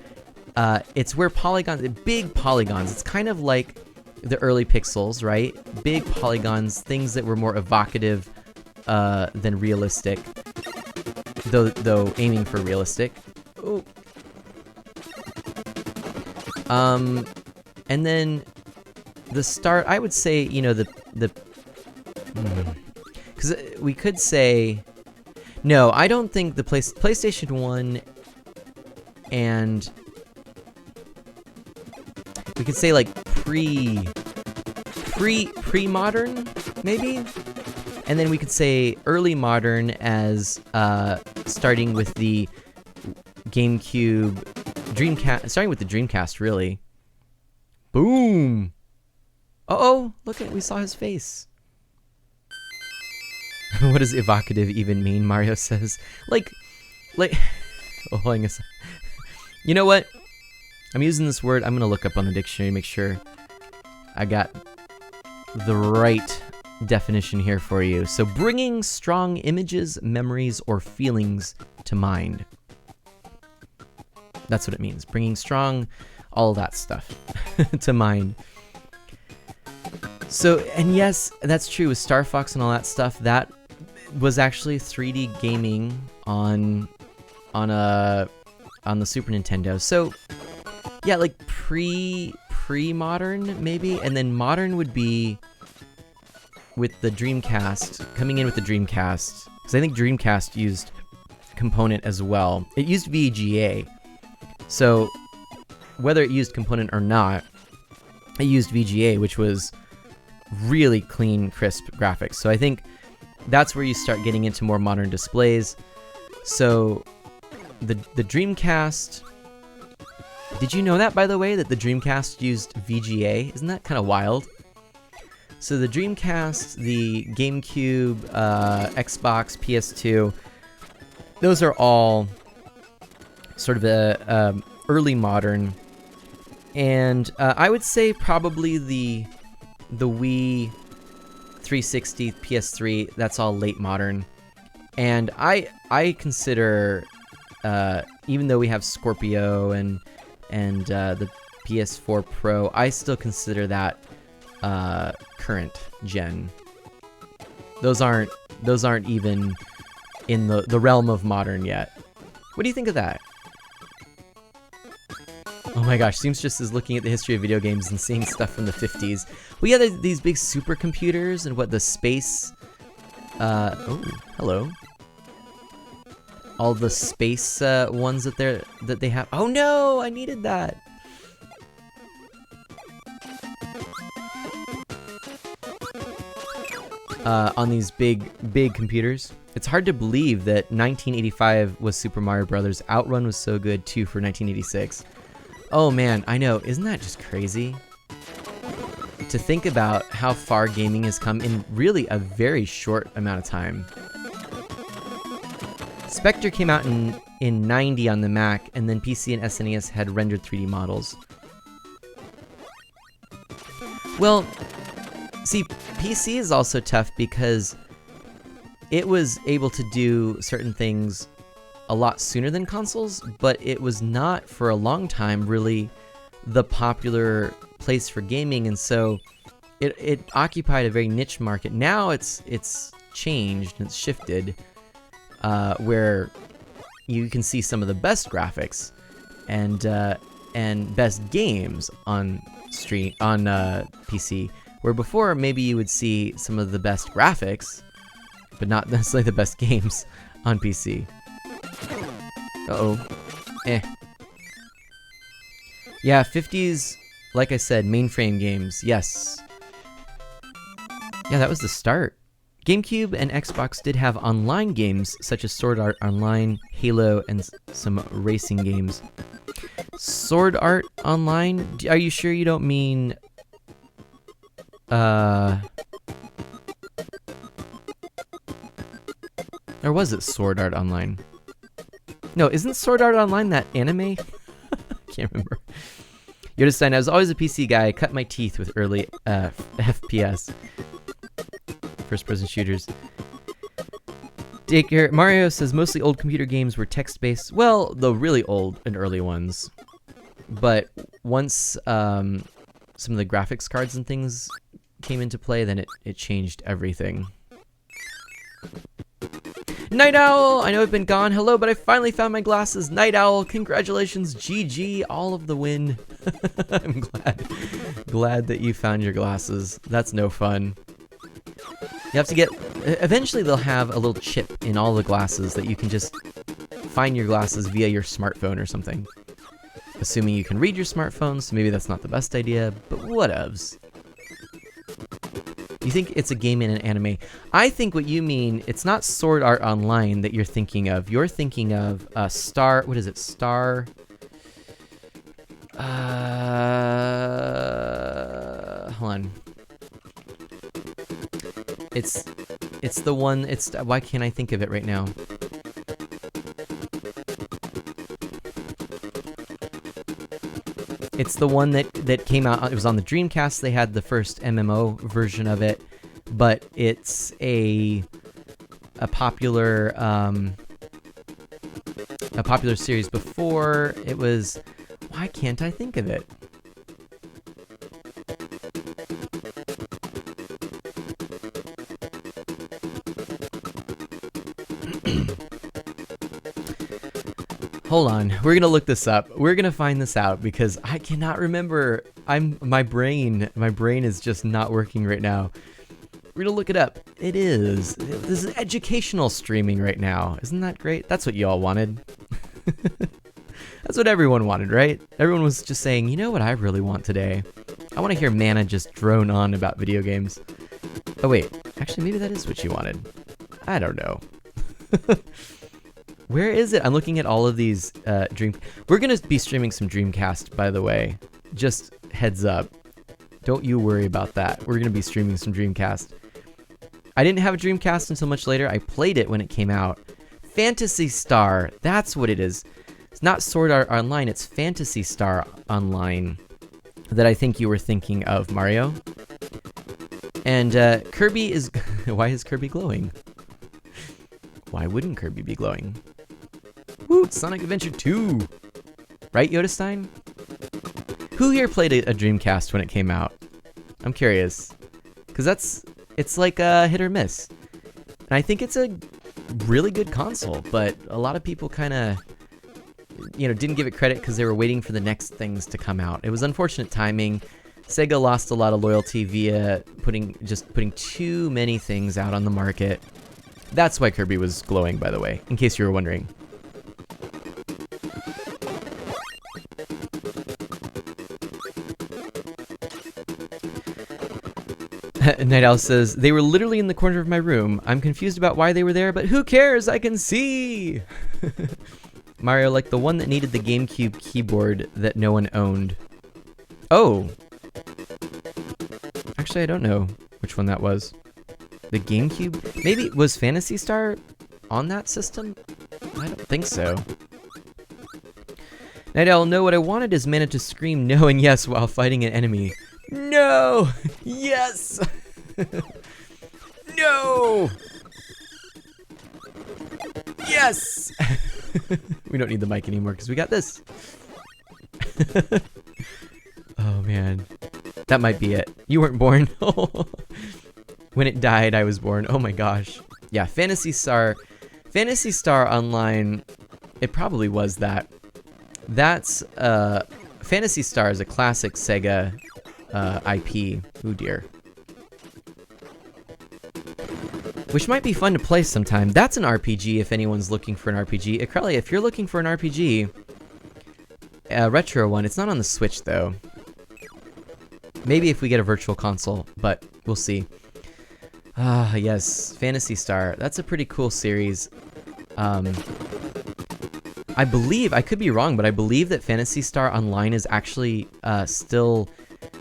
it's where polygons, big polygons. It's kind of like the early pixels, right? Big polygons, things that were more evocative than realistic, though aiming for realistic. Ooh. And then the start, I would say, you know, because we could say, no, I don't think the PlayStation 1 and we could say like pre-modern, maybe? And then we could say early modern as starting with the GameCube, Dreamcast, starting with the Dreamcast, really. Boom! Uh-oh, look at, we saw his face. What does evocative even mean, Mario says. Like, oh, hang on a second. You know what? I'm using this word, I'm gonna look up on the dictionary to make sure I got the right definition here for you. So, bringing strong images, memories, or feelings to mind. That's what it means. Bringing strong, all that stuff to mind. So, and yes, that's true with Star Fox and all that stuff. That was actually 3D gaming on the Super Nintendo. So, yeah, like pre-modern maybe, and then modern would be with the Dreamcast, coming in with the Dreamcast, because I think Dreamcast used component as well. It used VGA. So, whether it used component or not, it used VGA, which was really clean, crisp graphics. So I think that's where you start getting into more modern displays. So, the Dreamcast... Did you know that, by the way, that the Dreamcast used VGA? Isn't that kind of wild? So the Dreamcast, the GameCube, Xbox, PS2, those are all sort of early modern, and I would say probably the Wii, 360, PS3, that's all late modern. And I consider, even though we have Scorpio and the PS4 Pro, I still consider that current gen. Those aren't even in the realm of modern yet. What do you think of that? Oh my gosh, Seamstress is looking at the history of video games and seeing stuff from the 50s. Well, yeah, these big supercomputers and what the space... oh, hello. All the space ones that they have. Oh no, I needed that. On these big computers. It's hard to believe that 1985 was Super Mario Brothers. Outrun was so good too for 1986. Oh man, I know. Isn't that just crazy? To think about how far gaming has come in really a very short amount of time. Spectre came out in 90 on the Mac, and then PC and SNES had rendered 3D models. Well, see, PC is also tough because it was able to do certain things a lot sooner than consoles, but it was not for a long time really the popular place for gaming, and so it occupied a very niche market. Now it's changed and it's shifted, where you can see some of the best graphics and best games on PC, where before maybe you would see some of the best graphics, but not necessarily the best games on PC. Uh-oh. Yeah, 50s, like I said, mainframe games, yes. Yeah, that was the start. GameCube and Xbox did have online games such as Sword Art Online, Halo, and some racing games. Sword Art Online? Are you sure you don't mean... Or was it Sword Art Online? No, isn't Sword Art Online that anime? Can't remember. Yodestein, I was always a PC guy. I cut my teeth with early FPS. First-person shooters. Daycare Mario says mostly old computer games were text-based. Well, the really old and early ones. But once some of the graphics cards and things came into play, then it changed everything. Night Owl! I know I've been gone. Hello, but I finally found my glasses. Night Owl, congratulations. GG, all of the win. I'm glad that you found your glasses. That's no fun. You have to get... Eventually they'll have a little chip in all the glasses that you can just find your glasses via your smartphone or something. Assuming you can read your smartphone, so maybe that's not the best idea, but whatevs. You think it's a game in an anime. I think what you mean, it's not Sword Art Online that you're thinking of. You're thinking of Star... What is it? Star... hold on. It's the one... Why can't I think of it right now? It's the one that came out. It was on the Dreamcast. They had the first MMO version of it, but it's a popular series before. It was. Why can't I think of it? Hold on, we're gonna look this up. We're gonna find this out because I cannot remember. My brain is just not working right now. We're gonna look it up. This is educational streaming right now. Isn't that great? That's what you all wanted. That's what everyone wanted, right? Everyone was just saying, you know what I really want today? I want to hear Mana just drone on about video games. Oh wait, actually maybe that is what you wanted. I don't know. Where is it? I'm looking at all of these We're going to be streaming some Dreamcast, by the way. Just heads up. Don't you worry about that. We're going to be streaming some Dreamcast. I didn't have a Dreamcast until much later. I played it when it came out. Phantasy Star. That's what it is. It's not Sword Art Online. It's Phantasy Star Online that I think you were thinking of, Mario. And Kirby is... Why is Kirby glowing? Why wouldn't Kirby be glowing? Woo, Sonic Adventure 2! Right, Yodestein? Who here played a Dreamcast when it came out? I'm curious. Because it's like a hit or miss. And I think it's a really good console, but a lot of people kind of, didn't give it credit because they were waiting for the next things to come out. It was unfortunate timing. Sega lost a lot of loyalty via putting too many things out on the market. That's why Kirby was glowing, by the way, in case you were wondering. Night Owl says, they were literally in the corner of my room. I'm confused about why they were there, but who cares? I can see! Mario, like the one that needed the GameCube keyboard that no one owned. Oh! Actually, I don't know which one that was. The GameCube? Maybe was Phantasy Star on that system? I don't think so. Night Owl, no, what I wanted is Mana to scream no and yes while fighting an enemy. No! Yes! No! Yes! We don't need the mic anymore because we got this. Oh man. That might be it. You weren't born. When it died, I was born. Oh my gosh. Yeah, Phantasy Star Online, it probably was that. That's, Phantasy Star is a classic Sega IP. Oh dear. Which might be fun to play sometime. That's an RPG if anyone's looking for an RPG. Akreli, if you're looking for an RPG, a retro one, it's not on the Switch though. Maybe if we get a virtual console, but we'll see. Ah, yes, Phantasy Star. That's a pretty cool series. I believe, I could be wrong, but I believe that Phantasy Star Online is actually still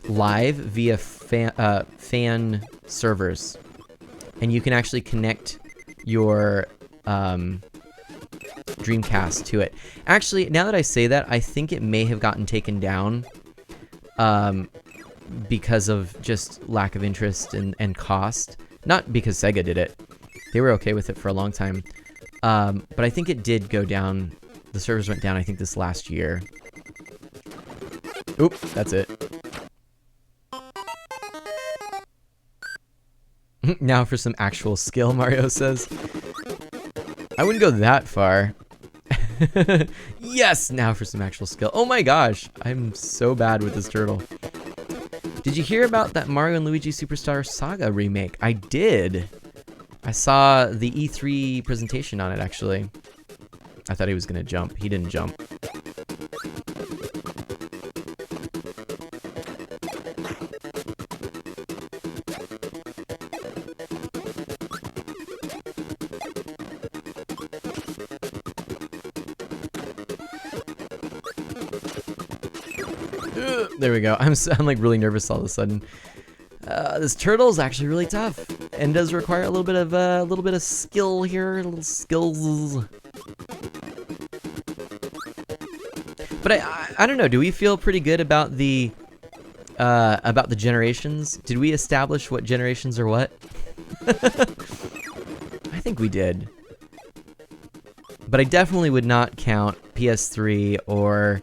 live via fan servers. And you can actually connect your Dreamcast to it. Actually, now that I say that, I think it may have gotten taken down because of just lack of interest and cost. Not because Sega did it. They were okay with it for a long time. But I think it did go down. The servers went down, I think, this last year. Oop, that's it. Now for some actual skill, Mario says. I wouldn't go that far. Yes, now for some actual skill. Oh my gosh, I'm so bad with this turtle. Did you hear about that Mario and Luigi Superstar Saga remake? I did. I saw the E3 presentation on it, actually. I thought he was gonna jump. He didn't jump. There we go. I'm like really nervous all of a sudden. This turtle is actually really tough and does require a little bit of skill here, little skills. But I don't know. Do we feel pretty good about the generations? Did we establish what generations are what? I think we did. But I definitely would not count PS3 or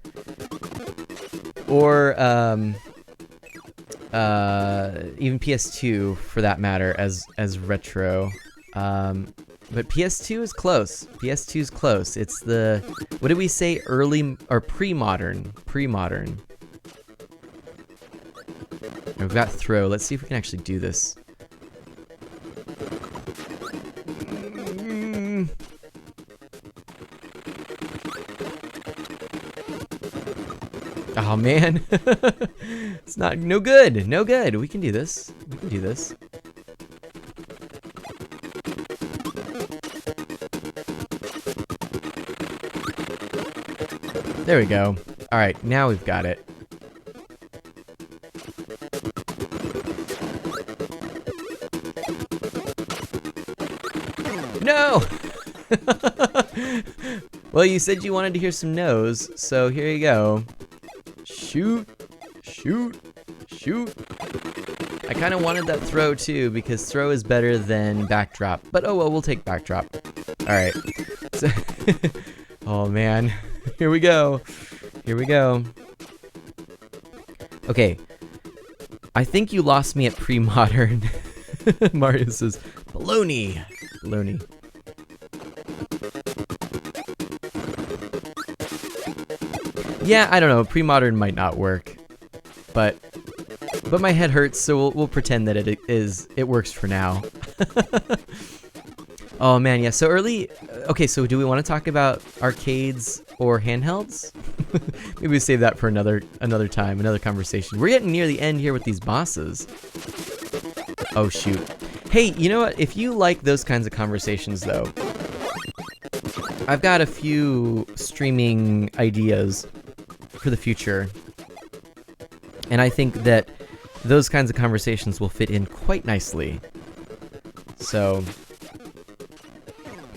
even PS2 for that matter as retro. But PS2 is close. PS2 is close. It's the, what did we say, early or pre-modern? Pre-modern. We've got throw. Let's see if we can actually do this. Oh man, it's no good, no good. We can do this. We can do this. There we go. All right, now we've got it. No! Well, you said you wanted to hear some no's, so here you go. Shoot, shoot, shoot. I kind of wanted that throw too, because throw is better than backdrop. But oh well, we'll take backdrop. All right. So oh man, here we go. Here we go. Okay. I think you lost me at pre-modern. Mario says, baloney. Baloney. Yeah, I don't know. Pre-modern might not work, but my head hurts, so we'll pretend that it works for now. Oh man, yeah. So early. Okay, so do we want to talk about arcades or handhelds? Maybe we save that for another time, another conversation. We're getting near the end here with these bosses. Oh shoot. Hey, you know what? If you like those kinds of conversations, though, I've got a few streaming ideas for the future, and I think that those kinds of conversations will fit in quite nicely. So,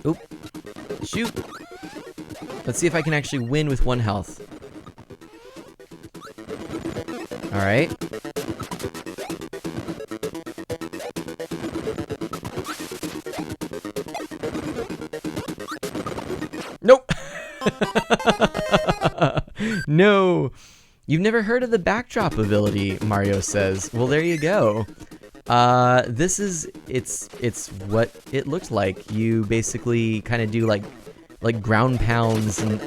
oop, shoot. Let's see if I can actually win with 1 health. All right. Nope. No. You've never heard of the backdrop ability, Mario says. Well, there you go. It's what it looks like. You basically kind of do like ground pounds and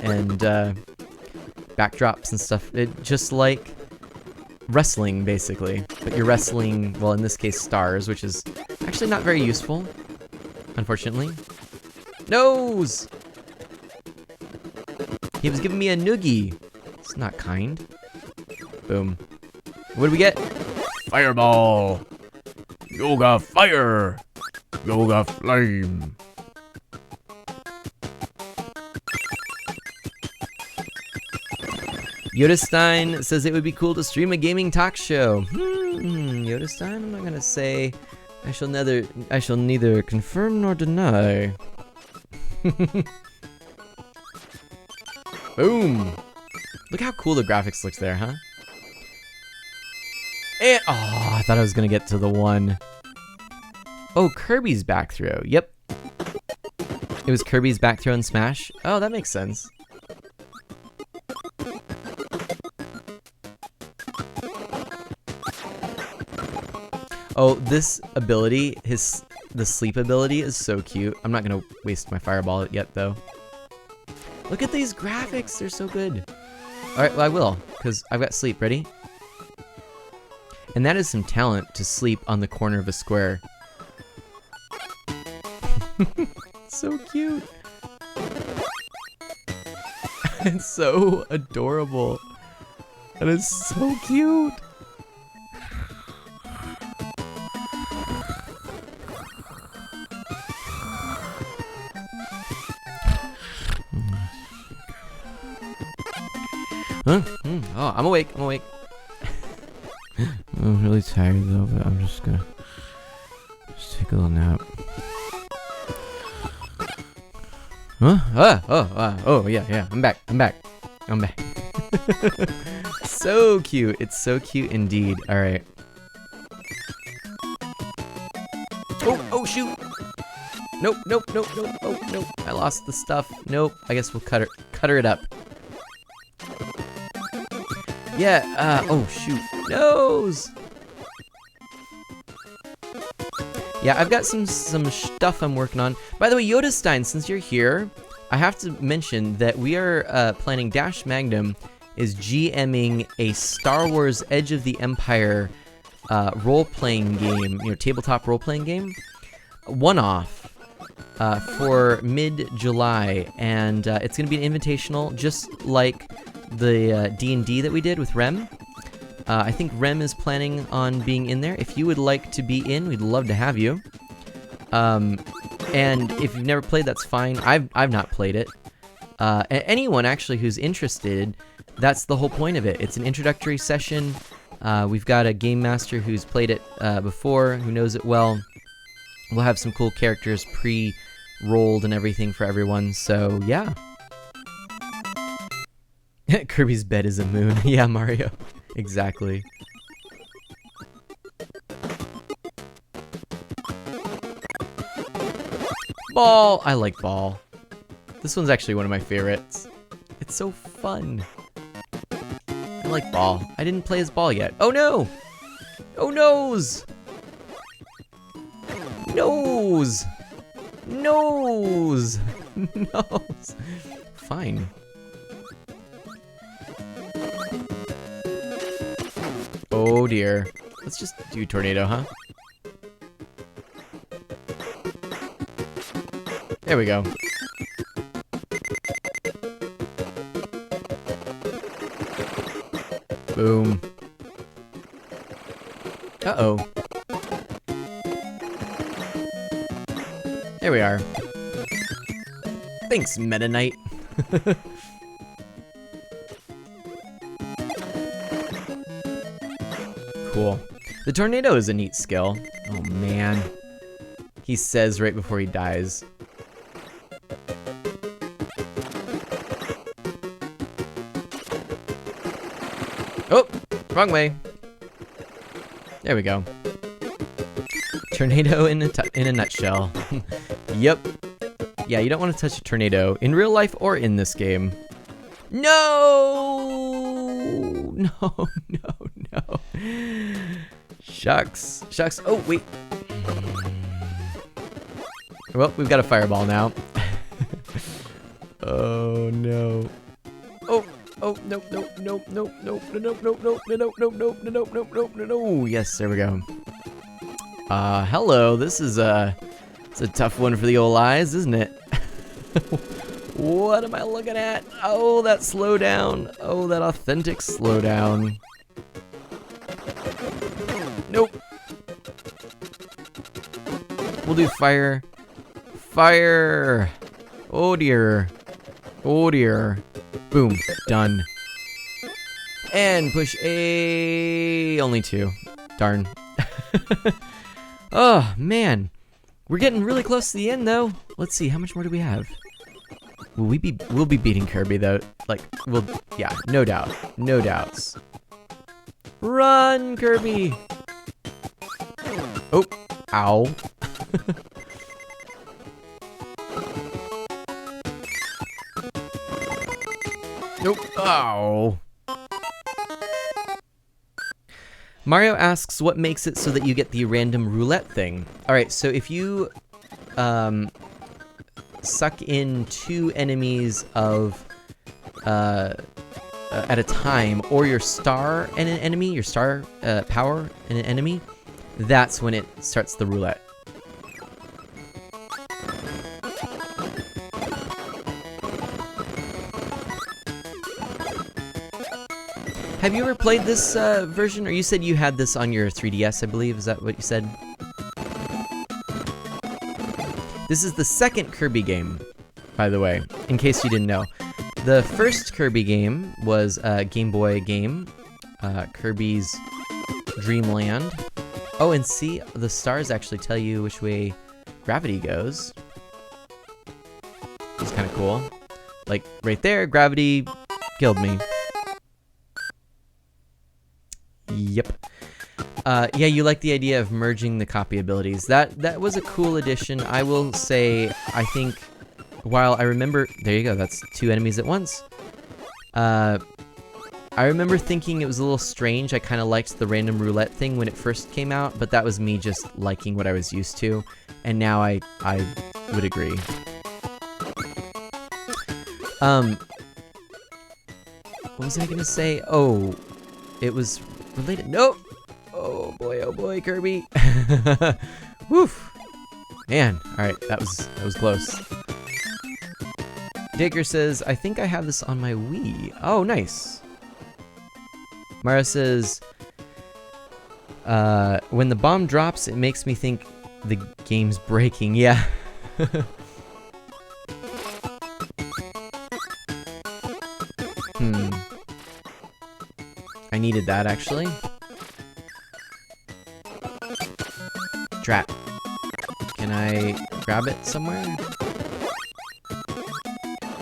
backdrops and stuff. Just like wrestling, basically. But you're wrestling, well, in this case, stars, which is actually not very useful, unfortunately. Nose! He was giving me a noogie. It's not kind. Boom. What do we get? Fireball! Yoga fire! Yoga Flame. Yoda says it would be cool to stream a gaming talk show. Yoda, I'm not gonna say. I shall neither confirm nor deny. Boom! Look how cool the graphics looks there, huh? And, oh, I thought I was gonna get to the one. Oh, Kirby's back throw. Yep. It was Kirby's back throw in Smash. Oh, that makes sense. Oh, this ability, the sleep ability is so cute. I'm not gonna waste my fireball yet though. Look at these graphics, they're so good. Alright, well I will, because I've got sleep. Ready? And that is some talent to sleep on the corner of a square. So cute. It's so adorable. That is so cute. Huh? Oh, I'm awake. I'm really tired though, but I'm just gonna take a little nap. Huh? Oh, yeah. I'm back. So cute. It's so cute indeed. All right. Oh, shoot. Nope. Oh, nope. I lost the stuff. Nope. I guess we'll cutter it up. Yeah, oh shoot, nose! Yeah, I've got some stuff I'm working on. By the way, Yoda, since you're here, I have to mention that we are planning, Dash Magnum is GMing a Star Wars Edge of the Empire role-playing game, tabletop role-playing game, one-off, for mid-July, and it's gonna be an invitational, just like the D&D that we did with Rem. I think Rem is planning on being in there. If you would like to be in, we'd love to have you. And if you've never played, that's fine. I've not played it. Anyone actually who's interested, that's the whole point of it. It's an introductory session. We've got a game master who's played it before, who knows it well. We'll have some cool characters pre-rolled and everything for everyone, so yeah. Kirby's bed is a moon. Yeah, Mario. Exactly. Ball! I like Ball. This one's actually one of my favorites. It's so fun. I like Ball. I didn't play as Ball yet. Oh no! Oh, nose! Nose! Nose! Nose! Fine. Oh dear. Let's just do tornado, huh? There we go. Boom. Uh-oh. There we are. Thanks, Meta Knight. Cool. The tornado is a neat skill. Oh man. He says right before he dies. Oh, wrong way. There we go. Tornado in a nutshell. Yep. Yeah, you don't want to touch a tornado in real life or in this game. No! No. Shucks. Oh, wait. Well, we've got a fireball now. Oh, no. Oh, no. Yes, there we go. Hello. This is it's a tough one for the old eyes, isn't it? What am I looking at? Oh, that slowdown. Oh, that authentic slowdown. Nope. We'll do fire. Fire! Oh dear. Oh dear. Boom. Done. And push A. Only 2. Darn. Oh, man. We're getting really close to the end, though. Let's see. How much more do we have? We'll be beating Kirby, though. Like, yeah, no doubt. No doubts. Run, Kirby! Oh. Ow. Nope. Oh. Mario asks what makes it so that you get the random roulette thing. Alright, so if you suck in 2 enemies of at a time, or your star in an enemy, your star power in an enemy, that's when it starts the roulette. Have you ever played this version? Or you said you had this on your 3DS, I believe. Is that what you said? This is the second Kirby game, by the way, in case you didn't know. The first Kirby game was a Game Boy game, Kirby's Dream Land. Oh, and see, the stars actually tell you which way gravity goes. It's kind of cool. Like, right there, gravity killed me. Yep. Yeah, you like the idea of merging the copy abilities. That was a cool addition. I will say, I think, while I remember... There you go, that's 2 enemies at once. I remember thinking it was a little strange. I kind of liked the random roulette thing when it first came out, but that was me just liking what I was used to. And now I would agree. What was I gonna say? Oh, it was... related. Nope. Oh boy, Kirby. Woof. Man, all right, that was close. Digger says, I think I have this on my Wii. Oh, nice. Mara says, when the bomb drops, it makes me think the game's breaking. Yeah. I needed that, actually. Trap. Can I grab it somewhere?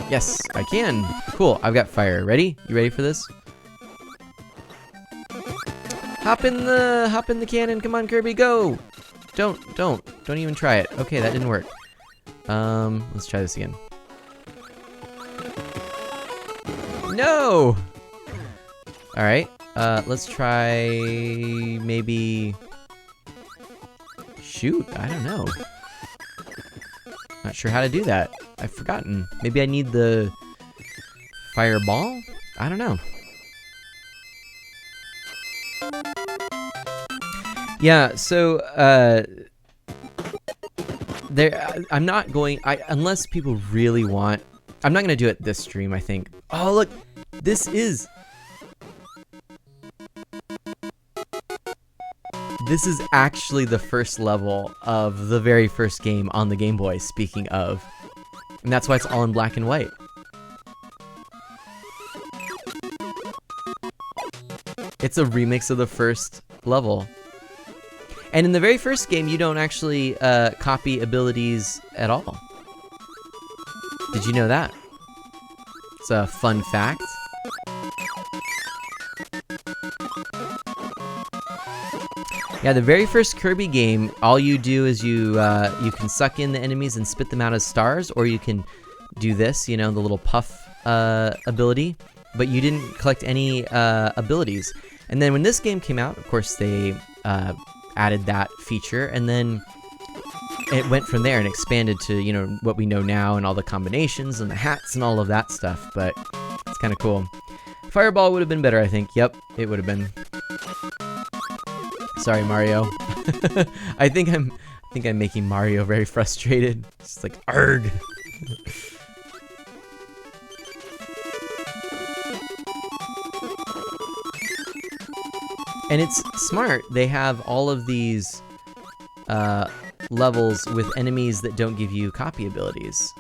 Yes, I can. Cool, I've got fire. Ready? You ready for this? Hop in the cannon. Come on, Kirby, go! Don't even try it. Okay, that didn't work. Let's try this again. No! Alright. Let's try maybe shoot, I don't know. Not sure how to do that. I've forgotten. Maybe I need the fireball? I don't know. Yeah, so I'm not going unless people really want. I'm not going to do it this stream, I think. Oh, look. This is actually the first level of the very first game on the Game Boy, speaking of. And that's why it's all in black and white. It's a remix of the first level. And in the very first game, you don't actually copy abilities at all. Did you know that? It's a fun fact. Yeah, the very first Kirby game, all you do is you can suck in the enemies and spit them out as stars, or you can do this, you know, the little puff ability, but you didn't collect any abilities. And then when this game came out, of course, they added that feature, and then it went from there and expanded to, you know, what we know now and all the combinations and the hats and all of that stuff, but it's kind of cool. Fireball would have been better, I think. Yep, it would have been. Sorry, Mario. I think I'm making Mario very frustrated. It's like, arg. And it's smart. They have all of these levels with enemies that don't give you copy abilities.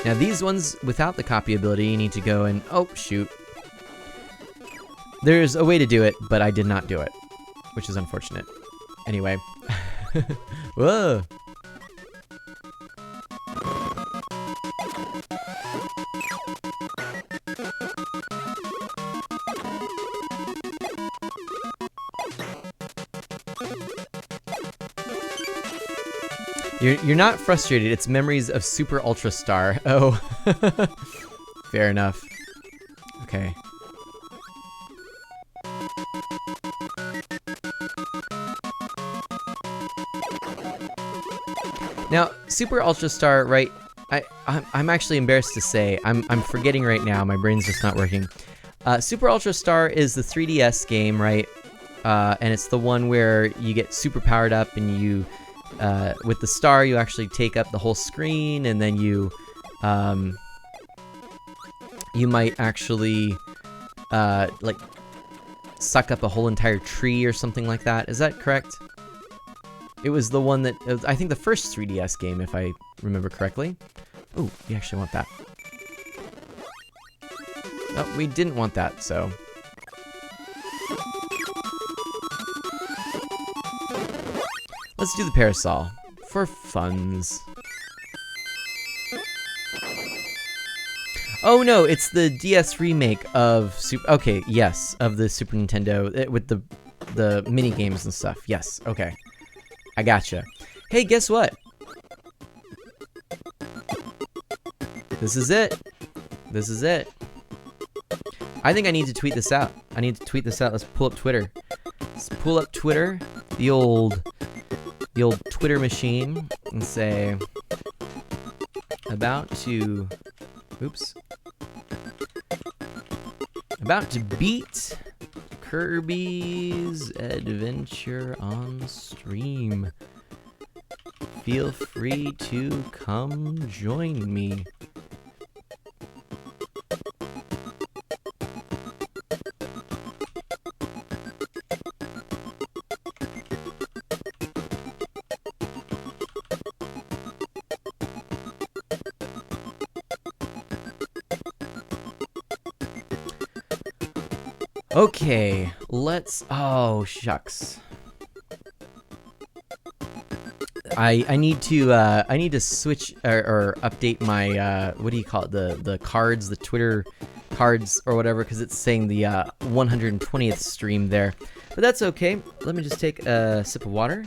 Now these ones without the copy ability, you need to go and, oh shoot. There's a way to do it, but I did not do it, which is unfortunate. Anyway. Whoa! You're not frustrated, it's memories of Super Ultra Star. Oh. Fair enough. Okay. Now, Super Ultra Star, right? I'm actually embarrassed to say, I'm forgetting right now. My brain's just not working. Super Ultra Star is the 3DS game, right? And it's the one where you get super powered up, and you, with the star, you actually take up the whole screen, and then you might actually, like, suck up a whole entire tree or something like that. Is that correct? It was the one that, I think the first 3DS game, if I remember correctly. Ooh, we actually want that. Oh, we didn't want that, so. Let's do the parasol, for funs. Oh no, it's the DS remake of okay, yes, of the Super Nintendo, with the mini games and stuff. Yes, okay. I gotcha. Hey, guess what? This is it. This is it. I think I need to tweet this out. I need to tweet this out. Let's pull up Twitter. Let's pull up Twitter, the old Twitter machine, and say, about to beat Kirby's Adventure on stream. Feel free to come join me. Okay, let's, oh shucks. I need to switch or update my what do you call it, the cards, the Twitter cards or whatever, because it's saying the 120th stream there, but that's okay. Let me just take a sip of water.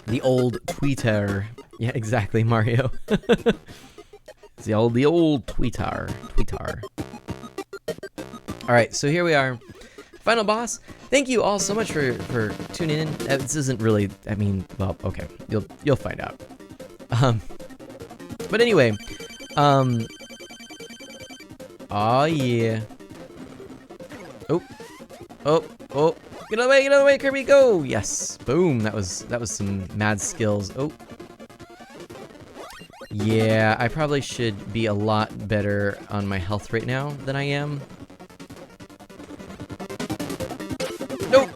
The old tweeter, yeah, exactly, Mario. It's the old tweetar. All right, so here we are, final boss. Thank you all so much for tuning in. This isn't really, I mean, well, okay, you'll find out. But anyway, oh yeah. Oh, get out of the way, Kirby, go! Yes, boom. That was some mad skills. Oh. Yeah, I probably should be a lot better on my health right now than I am. Nope!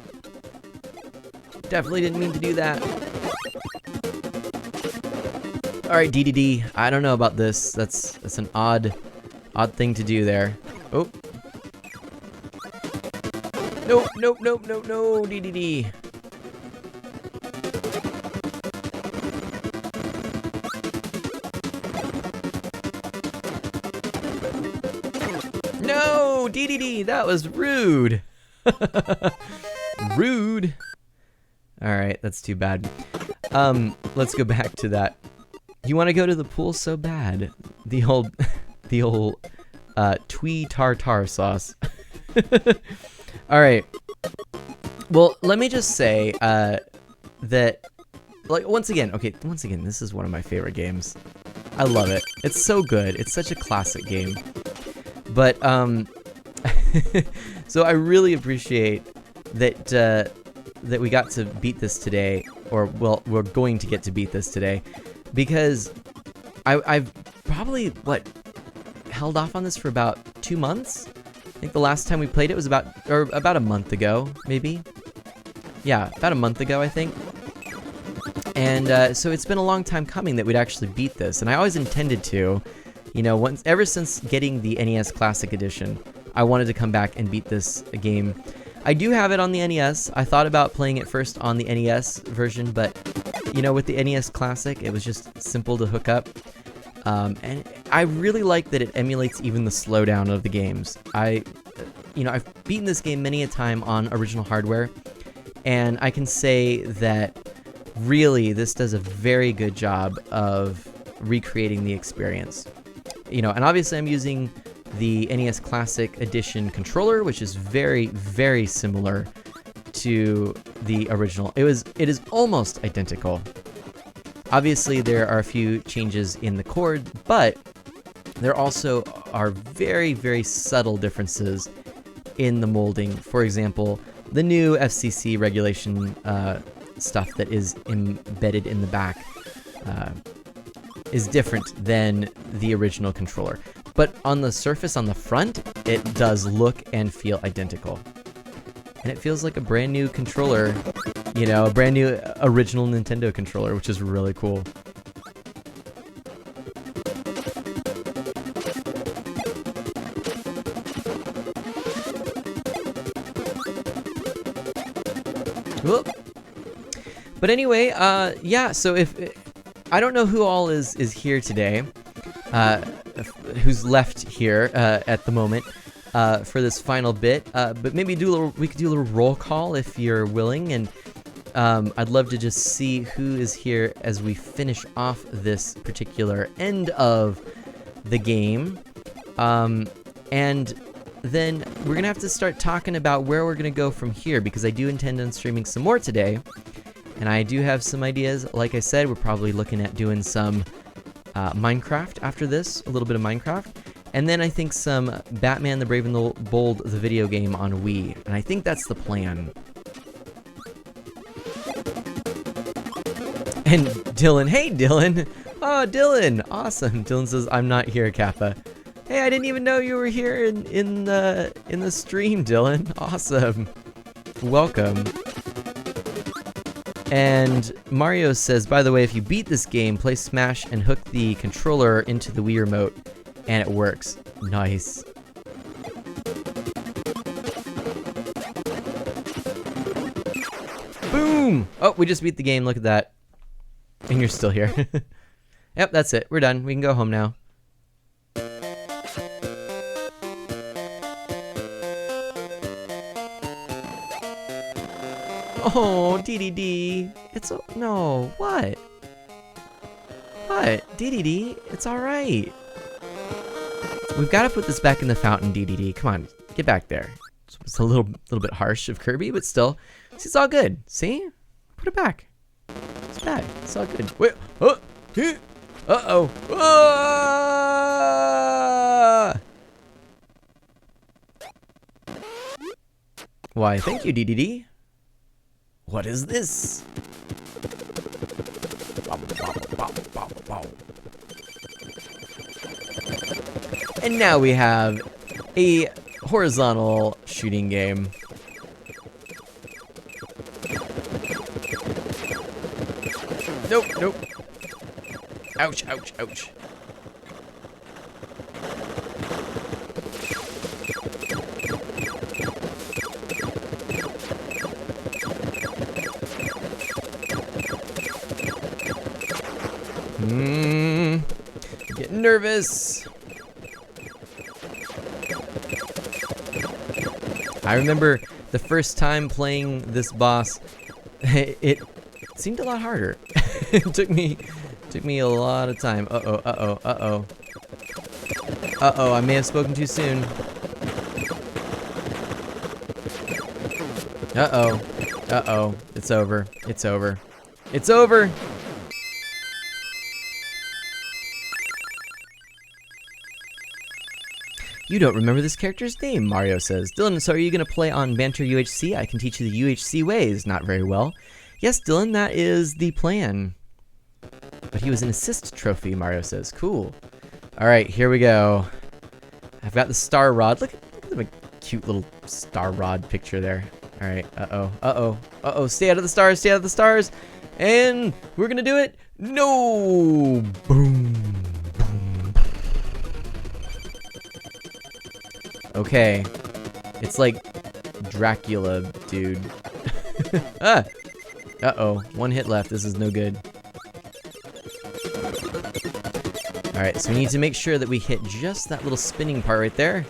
Definitely didn't mean to do that. Alright, DDD. I don't know about this. That's an odd thing to do there. Oh. Nope, DDD. No, DDD, that was rude. Rude. All right, that's too bad. Let's go back to that. You want to go to the pool so bad. The old twee tartar sauce. All right. Well, let me just say that, like, once again, this is one of my favorite games. I love it. It's so good. It's such a classic game. But so I really appreciate that that we got to beat this today, or well, we're going to get to beat this today. because I've probably, held off on this for about 2 months. I think the last time we played it was about a month ago, maybe. Yeah, about a month ago, I think. And so it's been a long time coming that we'd actually beat this, and I always intended to. You know, ever since getting the NES Classic Edition, I wanted to come back and beat this game. I do have it on the NES. I thought about playing it first on the NES version, but, you know, with the NES Classic, it was just simple to hook up. And I really like that it emulates even the slowdown of the games. I've beaten this game many a time on original hardware, and I can say that really this does a very good job of recreating the experience. You know, and obviously I'm using the NES Classic Edition controller, which is very, very similar to the original. It is almost identical. Obviously, there are a few changes in the chord, but there also are very, very subtle differences in the molding. For example, the new FCC regulation stuff that is embedded in the back is different than the original controller. But on the surface, on the front, it does look and feel identical. And it feels like a brand new controller, you know, a brand new original Nintendo controller, which is really cool. Whoop. But anyway, yeah, so if I don't know who all is here today, who's left here at the moment for this final bit, but maybe we could do a little roll call if you're willing, and I'd love to just see who is here as we finish off this particular end of the game, and then we're gonna have to start talking about where we're gonna go from here, because I do intend on streaming some more today, and I do have some ideas. Like I said, we're probably looking at doing some Minecraft after this, a little bit of Minecraft, and then I think some Batman the Brave and the Bold, the video game on Wii, and I think that's the plan. And Dylan, hey Dylan! Oh, Dylan! Awesome! Dylan says, I'm not here, Kappa. Hey, I didn't even know you were here in the stream, Dylan. Awesome. Welcome. And Mario says, by the way, if you beat this game, play Smash and hook the controller into the Wii remote, and it works. Nice. Boom! Oh, we just beat the game. Look at that. And you're still here. Yep, that's it. We're done. We can go home now. Oh, DDD. It's no, what? What? DDD, it's alright. We've got to put this back in the fountain, DDD. Come on, get back there. It's a little bit harsh of Kirby, but still. See, it's all good. See? Put it back. It's bad. It's all good. Wait. Oh. Uh-oh. Ah! Why, thank you, DDD. What is this? And now we have a horizontal shooting game. Nope, nope. Ouch, ouch, ouch. Getting nervous. I remember the first time playing this boss, it seemed a lot harder. It took me a lot of time. Uh-oh, uh-oh, uh-oh. Uh-oh, I may have spoken too soon. Uh-oh. Uh-oh. It's over. It's over. It's over! You don't remember this character's name, Mario says. Dylan, so are you going to play on Banter UHC? I can teach you the UHC ways. Not very well. Yes, Dylan, that is the plan. But he was an assist trophy, Mario says. Cool. Alright, here we go. I've got the star rod. Look at the cute little star rod picture there. Alright, uh-oh. Stay out of the stars, stay out of the stars. And we're gonna do it. No! Boom. Boom. Okay. It's like Dracula, dude. Ah! Uh-oh. One hit left. This is no good. Alright, so we need to make sure that we hit just that little spinning part right there.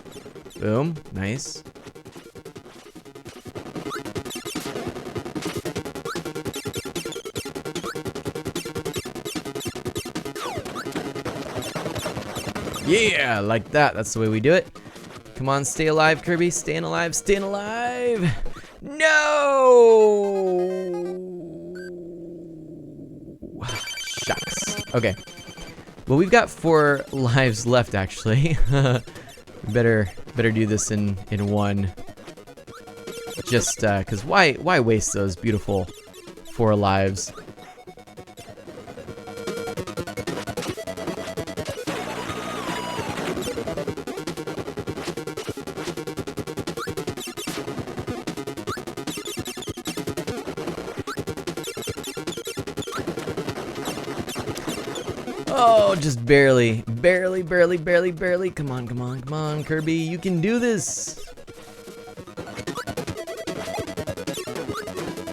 Boom. Nice. Yeah, like that. That's the way we do it. Come on, stay alive, Kirby. Staying alive, staying alive. No! Shucks. Okay. Well, we've got 4 lives left, actually. better do this in one. Just because why waste those beautiful 4 lives? Oh, just barely. Come on, Kirby. You can do this.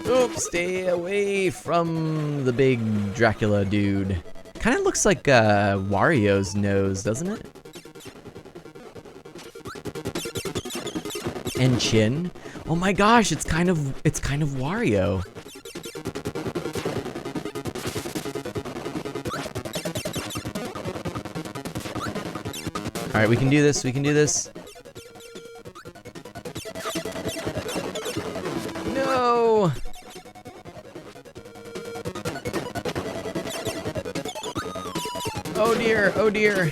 Oops, stay away from the big Dracula dude. Kind of looks like Wario's nose, doesn't it? And chin. Oh my gosh, it's kind of Wario. Alright, we can do this, No! Oh dear, oh dear.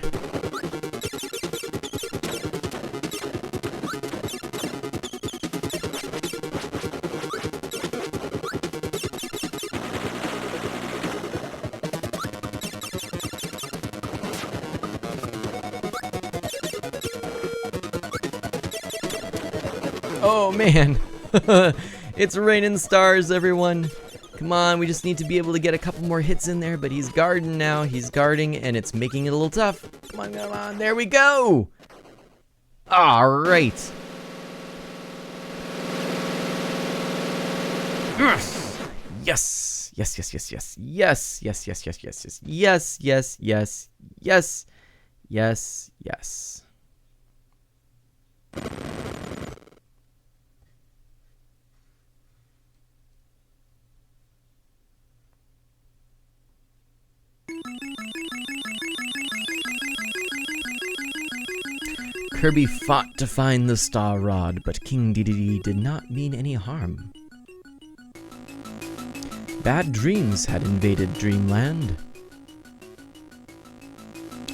Oh man, it's raining stars, everyone. Come on, we just need to be able to get a couple more hits in there, but he's guarding now. He's guarding, and it's making it a little tough. Come on, there we go. All right. Yes. Kirby fought to find the Star Rod, but King Dedede did not mean any harm. Bad dreams had invaded Dreamland.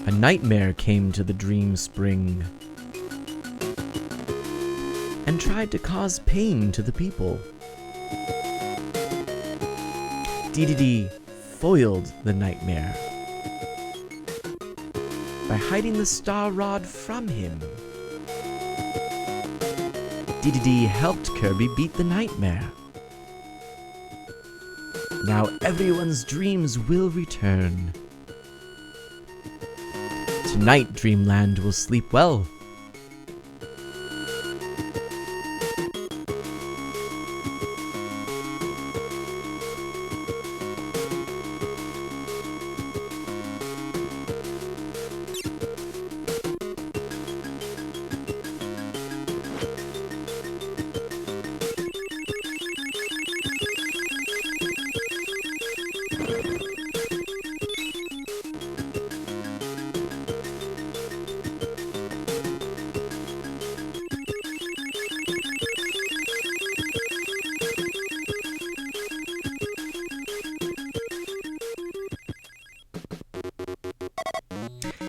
A nightmare came to the Dream Spring and tried to cause pain to the people. Dedede foiled the nightmare by hiding the Star Rod from him. Dedede helped Kirby beat the nightmare. Now everyone's dreams will return. Tonight, Dreamland will sleep well.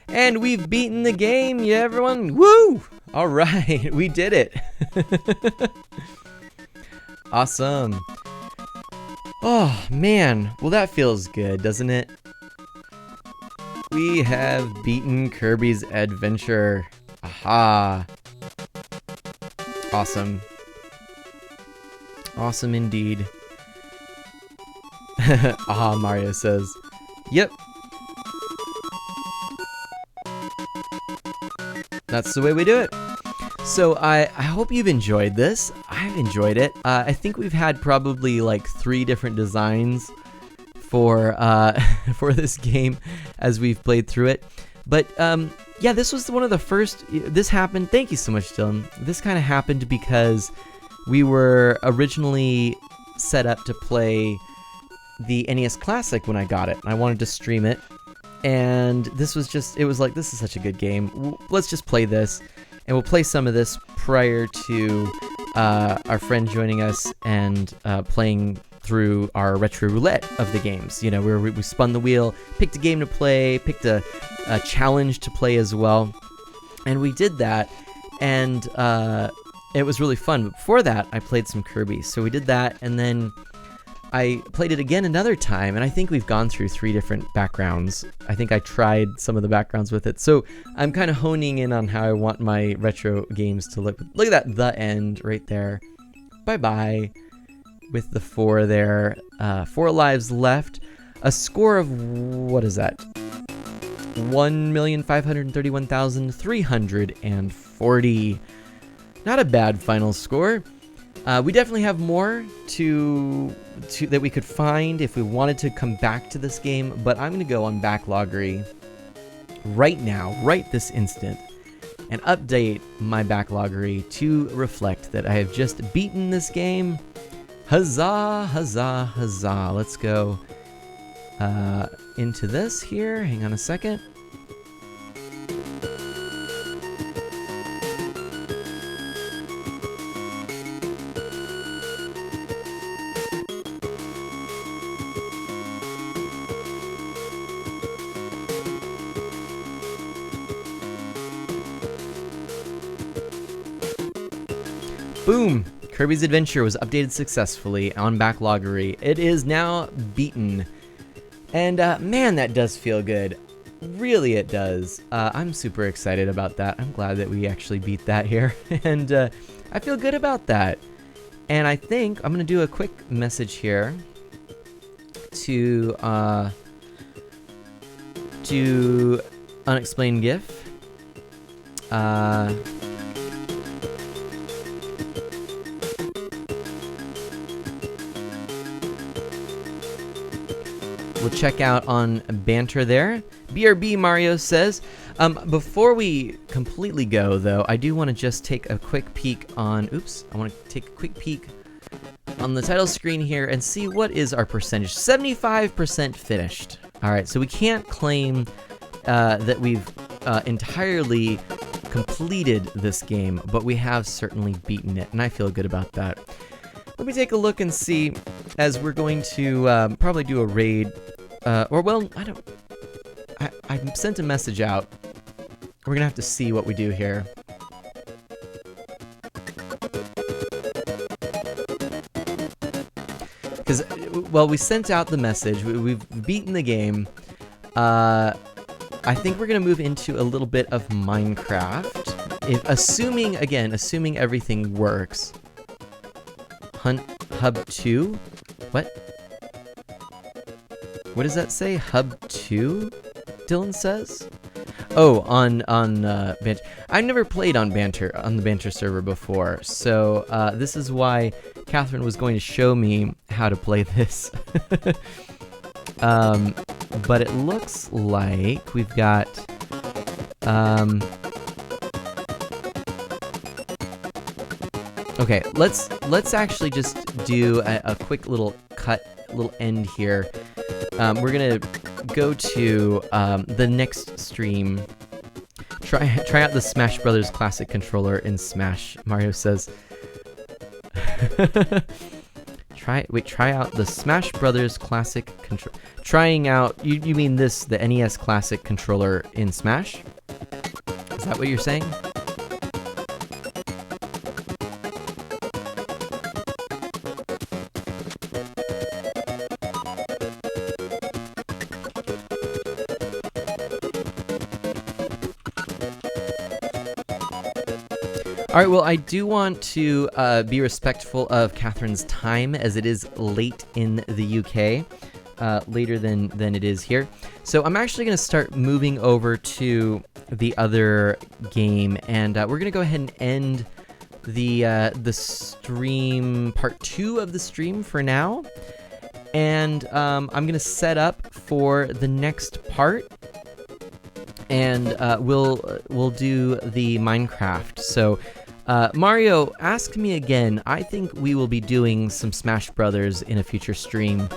And we've beaten the game, yeah, everyone. Woo! All right, we did it. Awesome. Oh, man. Well, that feels good, doesn't it? We have beaten Kirby's Adventure. Aha. Awesome. Awesome indeed. Aha, Mario says. Yep. That's the way we do it. So I hope you've enjoyed this. I've enjoyed it. I think we've had probably like 3 different designs for for this game as we've played through it. But yeah, this was one of the first. This happened. Thank you so much, Dylan. This kind of happened because we were originally set up to play the NES Classic when I got it. I wanted to stream it, and this was just. It was like, this is such a good game. Let's just play this, and we'll play some of this prior to our friend joining us and playing through our retro roulette of the games. You know, where we spun the wheel, picked a game to play, picked a challenge to play as well, and we did that, and it was really fun. But before that, I played some Kirby, so we did that, and then I played it again another time, and I think we've gone through 3 different backgrounds. I think I tried some of the backgrounds with it, so I'm kind of honing in on how I want my retro games to look. Look at that, the end right there. Bye-bye. With the 4 there. 4 lives left. A score of, what is that? 1,531,340. Not a bad final score. We definitely have more to that we could find if we wanted to come back to this game, but I'm going to go on Backloggery right now, right this instant, and update my Backloggery to reflect that I have just beaten this game. Huzzah, huzzah, huzzah. Let's go into this here. Hang on a second. Boom! Kirby's Adventure was updated successfully on Backloggery. It is now beaten. And man, that does feel good. Really, it does. I'm super excited about that. I'm glad that we actually beat that here. And I feel good about that. And I think I'm going to do a quick message here to Unexplained GIF. We'll check out on Banter there. BRB Mario says, before we completely go, though, I do want to just take a quick peek on, I want to take a quick peek on the title screen here and see what is our percentage. 75% finished. All right, so we can't claim that we've entirely completed this game, but we have certainly beaten it, and I feel good about that. Let me take a look and see, as we're going to probably do a raid, I sent a message out. We're gonna have to see what we do here. Because, well, we sent out the message, we've beaten the game. I think we're gonna move into a little bit of Minecraft. Assuming everything works. Hunt Hub 2? What? What does that say? Hub 2? Dylan says? Oh, on Banter. I've never played on the Banter server before, so this is why Catherine was going to show me how to play this. But it looks like we've got okay, let's actually just do a quick little end here. We're gonna go to the next stream. Try out the Smash Brothers Classic controller in Smash. Mario says. Try out the Smash Brothers Classic controller. Trying out. You mean the NES Classic controller in Smash? Is that what you're saying? All right, well, I do want to be respectful of Catherine's time, as it is late in the UK, later than it is here. So I'm actually going to start moving over to the other game, and we're going to go ahead and end the stream, part 2 of the stream for now. And I'm going to set up for the next part, and we'll do the Minecraft. So Mario, ask me again. I think we will be doing some Smash Brothers in a future stream,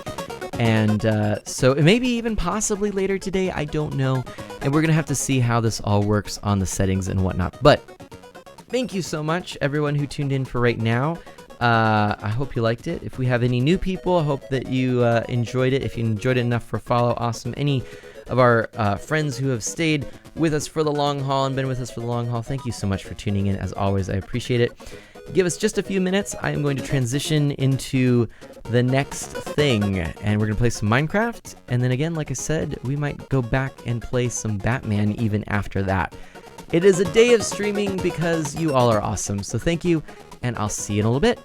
and so maybe even possibly later today, I don't know, and we're gonna have to see how this all works on the settings and whatnot. But thank you so much, everyone who tuned in for right now. I hope you liked it. If we have any new people, I hope that you enjoyed it. If you enjoyed it enough for a follow, awesome. Any of our friends who have stayed with us for the long haul and been with us for the long haul, thank you so much for tuning in. As always, I appreciate it. Give us just a few minutes. I am going to transition into the next thing, and we're going to play some Minecraft. And then again, like I said, we might go back and play some Batman even after that. It is a day of streaming because you all are awesome. So thank you, and I'll see you in a little bit.